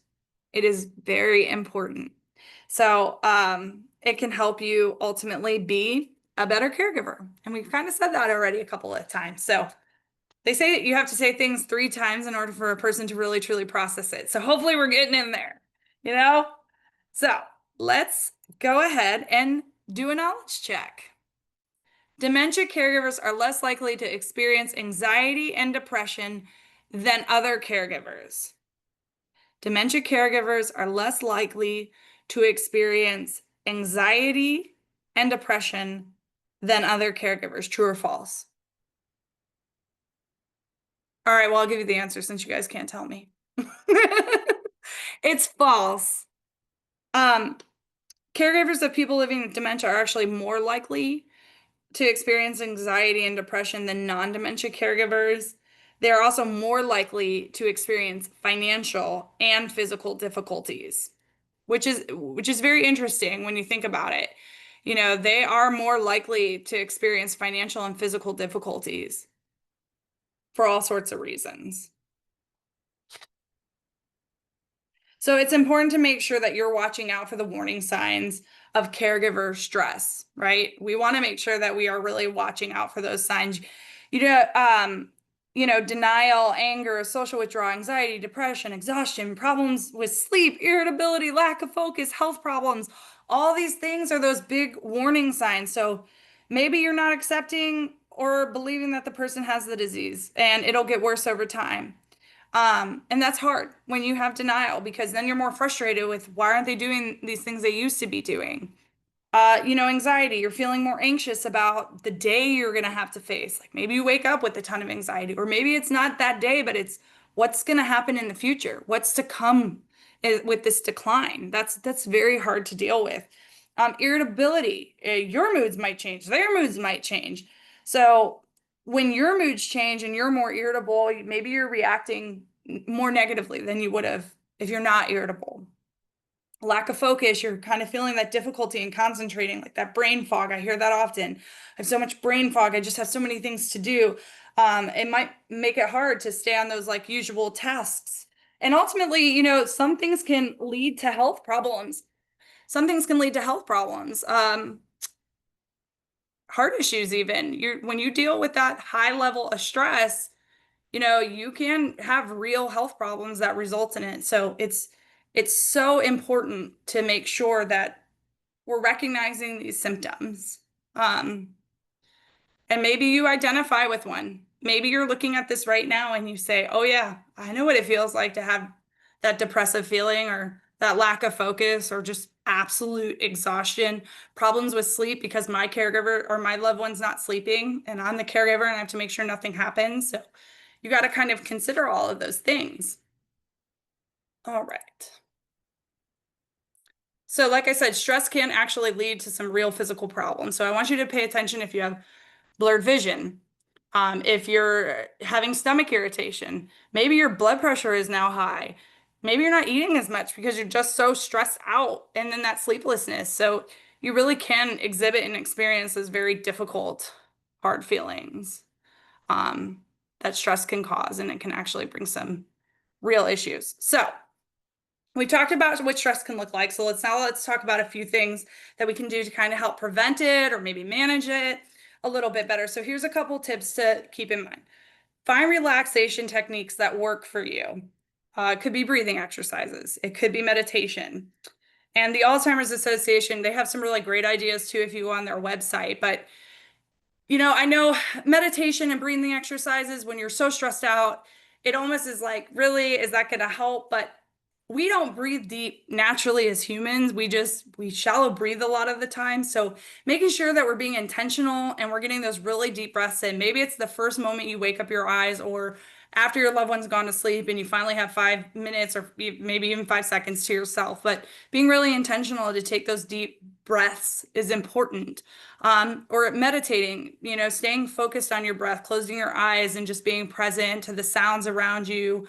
It is very important. So it can help you ultimately be a better caregiver. And we've kind of said that already a couple of times. So they say that you have to say things 3 times in order for a person to really, truly process it. So hopefully we're getting in there, you know? So let's go ahead and do a knowledge check. Dementia caregivers are less likely to experience anxiety and depression than other caregivers. Dementia caregivers are less likely to experience anxiety and depression than other caregivers. True or false? All right, well, I'll give you the answer since you guys can't tell me. It's false. Caregivers of people living with dementia are actually more likely to experience anxiety and depression than non-dementia caregivers. They're also more likely to experience financial and physical difficulties, which is very interesting when you think about it. They are more likely to experience financial and physical difficulties for all sorts of reasons. So it's important to make sure that you're watching out for the warning signs of caregiver stress, right? We want to make sure that we are really watching out for those signs. Denial, anger, social withdrawal, anxiety, depression, exhaustion, problems with sleep, irritability, lack of focus, health problems. All these things are those big warning signs. So maybe you're not accepting or believing that the person has the disease and it'll get worse over time. And that's hard when you have denial, because then you're more frustrated with why aren't they doing these things they used to be doing? Anxiety, you're feeling more anxious about the day you're going to have to face. Like maybe you wake up with a ton of anxiety, or maybe it's not that day, but it's what's going to happen in the future, what's to come with this decline. That's very hard to deal with. Irritability, your moods might change, their moods might change. So when your moods change and you're more irritable, maybe you're reacting more negatively than you would have if you're not irritable. Lack of focus, you're kind of feeling that difficulty in concentrating, like that brain fog. I hear that often. I have so much brain fog. I just have so many things to do. It might make it hard to stay on those like usual tasks. And ultimately, some things can lead to health problems. Some things can lead to health problems. Heart issues even. When you deal with that high level of stress, you can have real health problems that result in it. So it's so important to make sure that we're recognizing these symptoms. And maybe you identify with one. Maybe you're looking at this right now and you say, oh yeah, I know what it feels like to have that depressive feeling, or that lack of focus, or just absolute exhaustion, problems with sleep because my caregiver or my loved one's not sleeping and I'm the caregiver and I have to make sure nothing happens. So you got to kind of consider all of those things. All right. So like I said, stress can actually lead to some real physical problems. So I want you to pay attention if you have blurred vision, if you're having stomach irritation, maybe your blood pressure is now high, maybe you're not eating as much because you're just so stressed out, and then that sleeplessness. So you really can exhibit and experience those very difficult, hard feelings um, that stress can cause, and it can actually bring some real issues. So we talked about what stress can look like. So let's talk about a few things that we can do to kind of help prevent it or maybe manage it a little bit better. So here's a couple tips to keep in mind. Find relaxation techniques that work for you. It could be breathing exercises. It could be meditation. And the Alzheimer's Association, they have some really great ideas too if you go on their website. But I know meditation and breathing exercises, when you're so stressed out, it almost is like, really, is that going to help? But we don't breathe deep naturally as humans. We shallow breathe a lot of the time. So making sure that we're being intentional and we're getting those really deep breaths in. Maybe it's the first moment you wake up your eyes, or after your loved one's gone to sleep and you finally have 5 minutes or maybe even 5 seconds to yourself. But being really intentional to take those deep breaths is important. Or meditating, staying focused on your breath, closing your eyes and just being present to the sounds around you,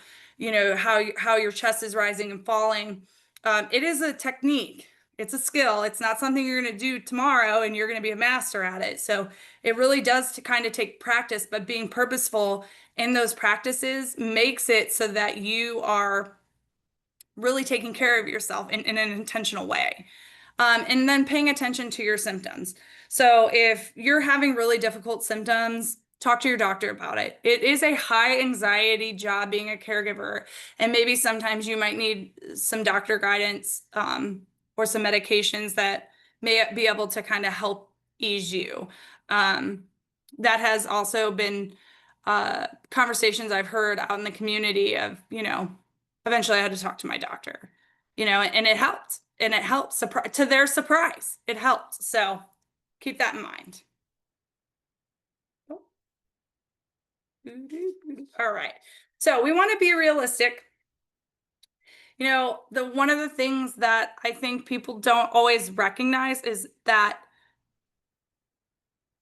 how your chest is rising and falling. It is a technique. It's a skill. It's not something you're going to do tomorrow and you're going to be a master at it. So it really does to kind of take practice, but being purposeful in those practices makes it so that you are really taking care of yourself in an intentional way. And then paying attention to your symptoms. So if you're having really difficult symptoms, talk to your doctor about it. It is a high anxiety job being a caregiver, and maybe sometimes you might need some doctor guidance or some medications that may be able to kind of help ease you. That has also been conversations I've heard out in the community of, eventually I had to talk to my doctor, and it helped. And it helps, to their surprise, it helped. So keep that in mind. All right. So we want to be realistic. One of the things that I think people don't always recognize is that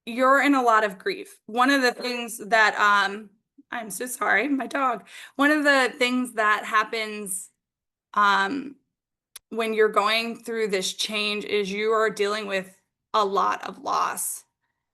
you're in a lot of grief. One of the things that I'm so sorry, my dog. One of the things that happens when you're going through this change is you are dealing with a lot of loss.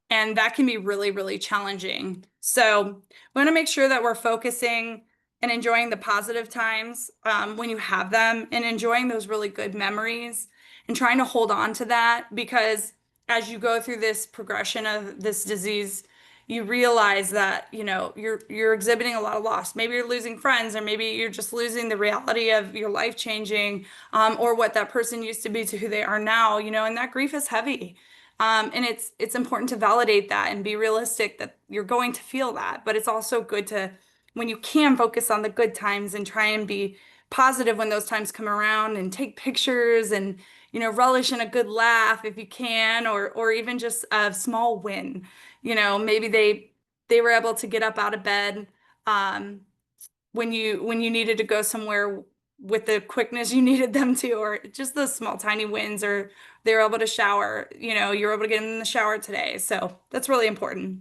And that can be really, really challenging. So we want to make sure that we're focusing and enjoying the positive times when you have them, and enjoying those really good memories and trying to hold on to that, because as you go through this progression of this disease, you realize that, you're exhibiting a lot of loss. Maybe you're losing friends, or maybe you're just losing the reality of your life changing, or what that person used to be to who they are now, and that grief is heavy. And it's important to validate that and be realistic that you're going to feel that. But it's also good to, when you can, focus on the good times and try and be positive when those times come around, and take pictures and, relish in a good laugh if you can, or even just a small win. Maybe they were able to get up out of bed when you needed to go somewhere with the quickness you needed them to, or just those small tiny wins, or they were able to shower, you're able to get in the shower today. So that's really important.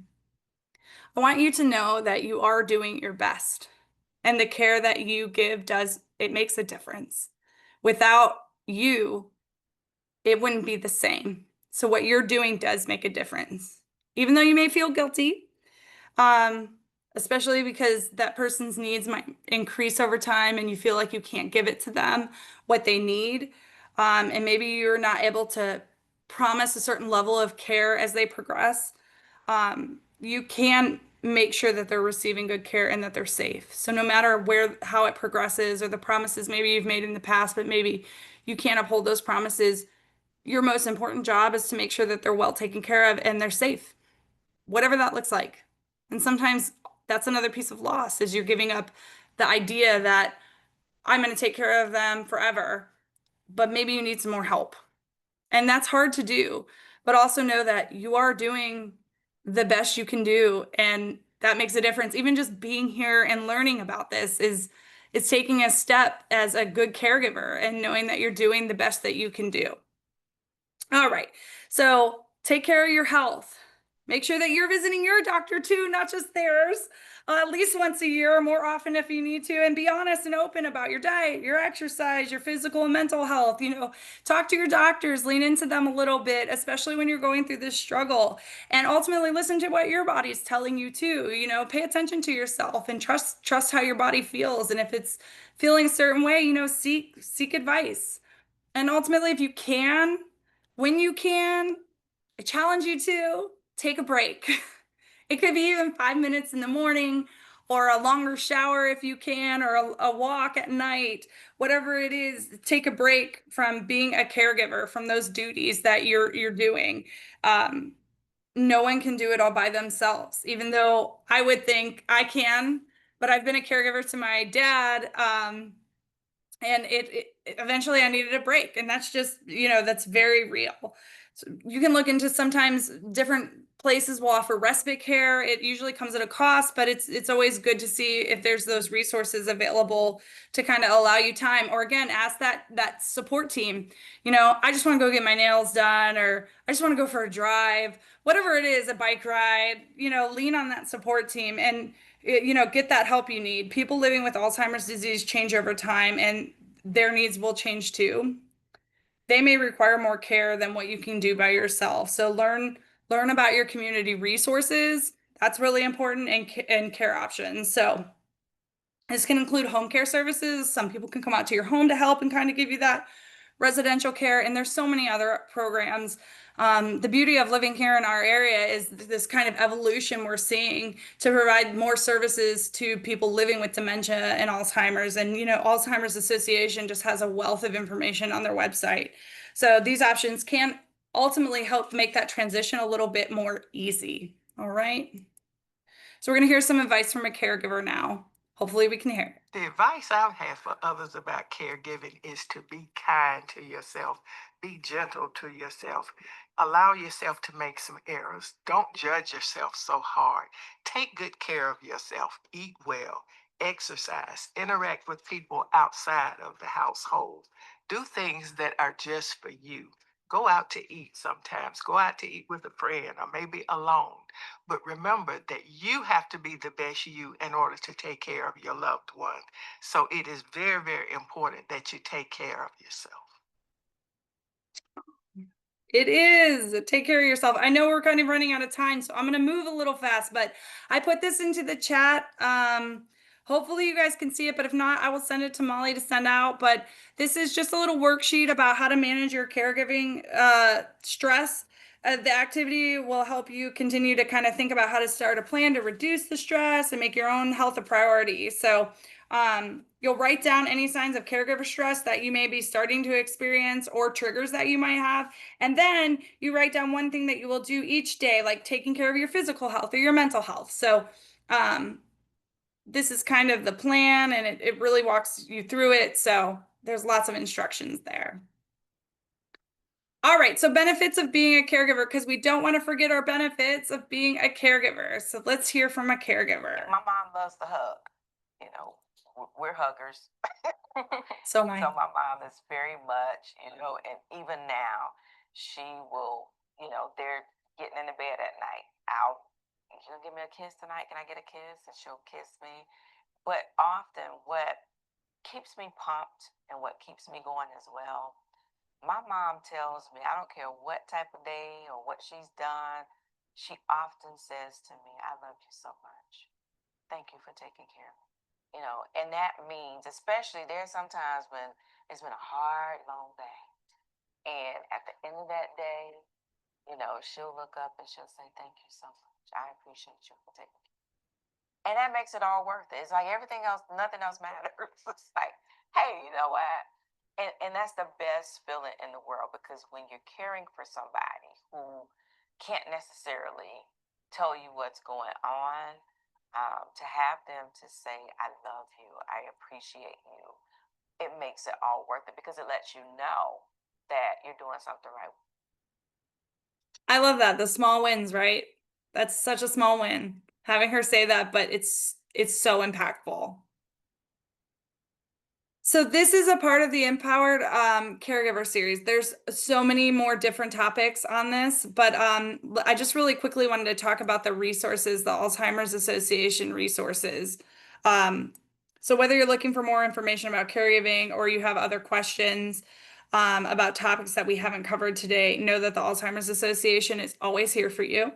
I want you to know that you are doing your best, and the care that you give it makes a difference. Without you, it wouldn't be the same. So what you're doing does make a difference, even though you may feel guilty. Um, Especially because that person's needs might increase over time and you feel like you can't give it to them what they need. And maybe you're not able to promise a certain level of care as they progress. You can make sure that they're receiving good care and that they're safe. So no matter how it progresses, or the promises maybe you've made in the past, but maybe you can't uphold those promises, your most important job is to make sure that they're well taken care of and they're safe, whatever that looks like. And sometimes that's another piece of loss, is you're giving up the idea that I'm going to take care of them forever, but maybe you need some more help. And that's hard to do, but also know that you are doing the best you can do. And that makes a difference. Even just being here and learning about this is taking a step as a good caregiver, and knowing that you're doing the best that you can do. All right. So take care of your health. Make sure that you're visiting your doctor too, not just theirs, at least once a year or more often if you need to. And be honest and open about your diet, your exercise, your physical and mental health. Talk to your doctors, lean into them a little bit, especially when you're going through this struggle. And ultimately listen to what your body's telling you too. Pay attention to yourself and trust how your body feels. And if it's feeling a certain way, seek advice. And ultimately, if you can, when you can, I challenge you to take a break. It could be even 5 minutes in the morning or a longer shower if you can, or a walk at night, whatever it is, take a break from being a caregiver, from those duties that you're doing. No one can do it all by themselves, even though I would think I can, but I've been a caregiver to my dad. And it eventually I needed a break, and that's just, that's very real. So you can look into, sometimes different places will offer respite care. It usually comes at a cost, but it's always good to see if there's those resources available to kind of allow you time. Or again, ask that support team, I just want to go get my nails done, or I just want to go for a drive, whatever it is, a bike ride, lean on that support team and get that help you need. People living with Alzheimer's disease change over time, and their needs will change too. They may require more care than what you can do by yourself. So learn about your community resources. That's really important, and care options. So this can include home care services. Some people can come out to your home to help and kind of give you that residential care. And there's so many other programs. The beauty of living here in our area is this kind of evolution we're seeing to provide more services to people living with dementia and Alzheimer's. And, Alzheimer's Association just has a wealth of information on their website. So these options can ultimately help make that transition a little bit more easy. All right. So we're going to hear some advice from a caregiver now. Hopefully we can hear it. The advice I have for others about caregiving is to be kind to yourself, be gentle to yourself, allow yourself to make some errors. Don't judge yourself so hard. Take good care of yourself, eat well, exercise, interact with people outside of the household. Do things that are just for you. Go out to eat sometimes. Go out to eat with a friend or maybe alone. But remember that you have to be the best you in order to take care of your loved one. So it is very, very important that you take care of yourself. It is. Take care of yourself. I know we're kind of running out of time, so I'm going to move a little fast, but I put this into the chat. Hopefully you guys can see it, but if not, I will send it to Molly to send out. But this is just a little worksheet about how to manage your caregiving stress. The activity will help you continue to kind of think about how to start a plan to reduce the stress and make your own health a priority. So you'll write down any signs of caregiver stress that you may be starting to experience, or triggers that you might have. And then you write down one thing that you will do each day, like taking care of your physical health or your mental health. So this is kind of the plan, and it really walks you through it. So there's lots of instructions there. All right, so benefits of being a caregiver, because we don't want to forget our benefits of being a caregiver. So let's hear from a caregiver. My mom loves to hug. We're huggers. So my mom is very much, and even now, she will, they're getting into bed at night. You gonna give me a kiss tonight? Can I get a kiss? And she'll kiss me. But often what keeps me pumped and what keeps me going as well, my mom tells me, I don't care what type of day or what she's done, she often says to me, I love you so much. Thank you for taking care of me. And that means, especially there's sometimes when it's been a hard, long day. And at the end of that day, she'll look up and she'll say, thank you so much. I appreciate you for taking care of me. And that makes it all worth it. It's like everything else, nothing else matters. It's like, hey, you know what? And that's the best feeling in the world, because when you're caring for somebody who can't necessarily tell you what's going on, to have them to say, I love you, I appreciate you, it makes it all worth it, because it lets you know that you're doing something right. I love that. The small wins, right? That's such a small win. Having her say that, but it's so impactful. So this is a part of the Empowered Caregiver series. There's so many more different topics on this, but I just really quickly wanted to talk about the resources, the Alzheimer's Association resources. Um, so whether you're looking for more information about caregiving or you have other questions about topics that we haven't covered today, know that the Alzheimer's Association is always here for you.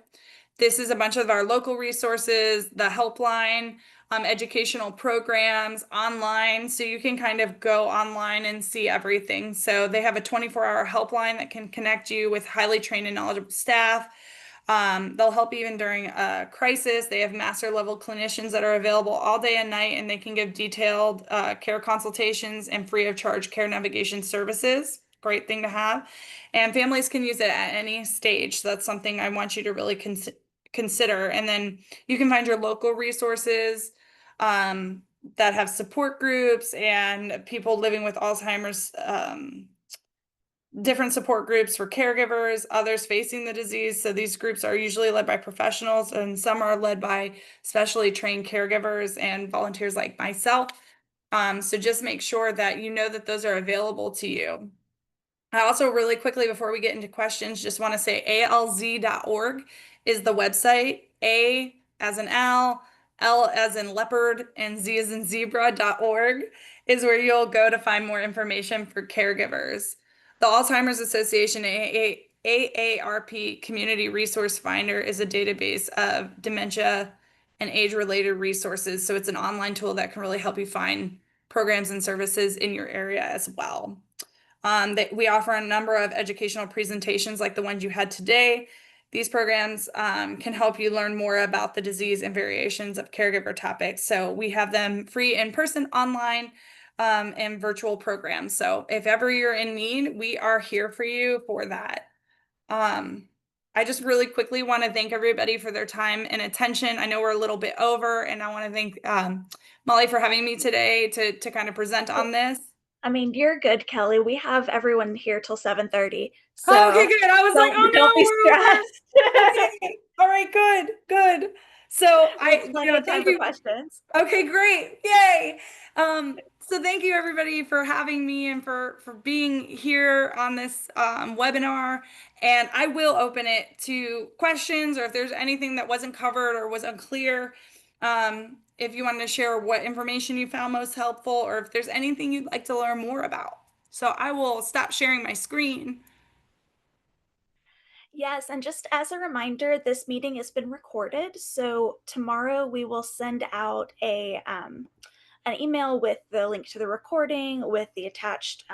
This is a bunch of our local resources, the helpline, educational programs online. So you can kind of go online and see everything. So they have a 24-hour helpline that can connect you with highly trained and knowledgeable staff. They'll help even during a crisis. They have master level clinicians that are available all day and night, and they can give detailed care consultations and free of charge care navigation services. Great thing to have. And families can use it at any stage. So that's something I want you to really consider. And then you can find your local resources that have support groups and people living with Alzheimer's, different support groups for caregivers, others facing the disease. So these groups are usually led by professionals, and some are led by specially trained caregivers and volunteers like myself. So just make sure that you know that those are available to you. I also really quickly, before we get into questions, just want to say alz.org is the website. A as in L as in leopard, and Z as in zebra.org is where you'll go to find more information for caregivers. The Alzheimer's Association AARP Community Resource Finder is a database of dementia and age-related resources. So it's an online tool that can really help you find programs and services in your area as well. That we offer a number of educational presentations like the ones you had today. These programs can help you learn more about the disease and variations of caregiver topics. So we have them free in person, online, and virtual programs. So if ever you're in need, we are here for you for that. I just really quickly want to thank everybody for their time and attention. I know we're a little bit over, and I want to thank Molly for having me today to kind of present on this. I mean, you're good, Kelly. We have everyone here till 7:30, Oh, okay, so good. I was like, oh don't be no, we're over. stressed. Okay. All right, good, good. So We have plenty of time thank for you. questions. Okay, great. Yay. So thank you everybody for having me and for being here on this webinar. And I will open it to questions, or if there's anything that wasn't covered or was unclear. If you wanted to share what information you found most helpful, or if there's anything you'd like to learn more about. So I will stop sharing my screen. Yes, and just as a reminder, this meeting has been recorded. So tomorrow we will send out an email with the link to the recording, with the attached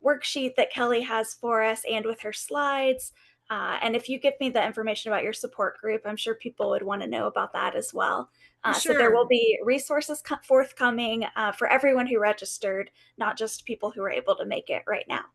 worksheet that Kelly has for us, and with her slides. And if you give me the information about your support group, I'm sure people would want to know about that as well. So there will Sure. be resources forthcoming for everyone who registered, not just people who are able to make it right now.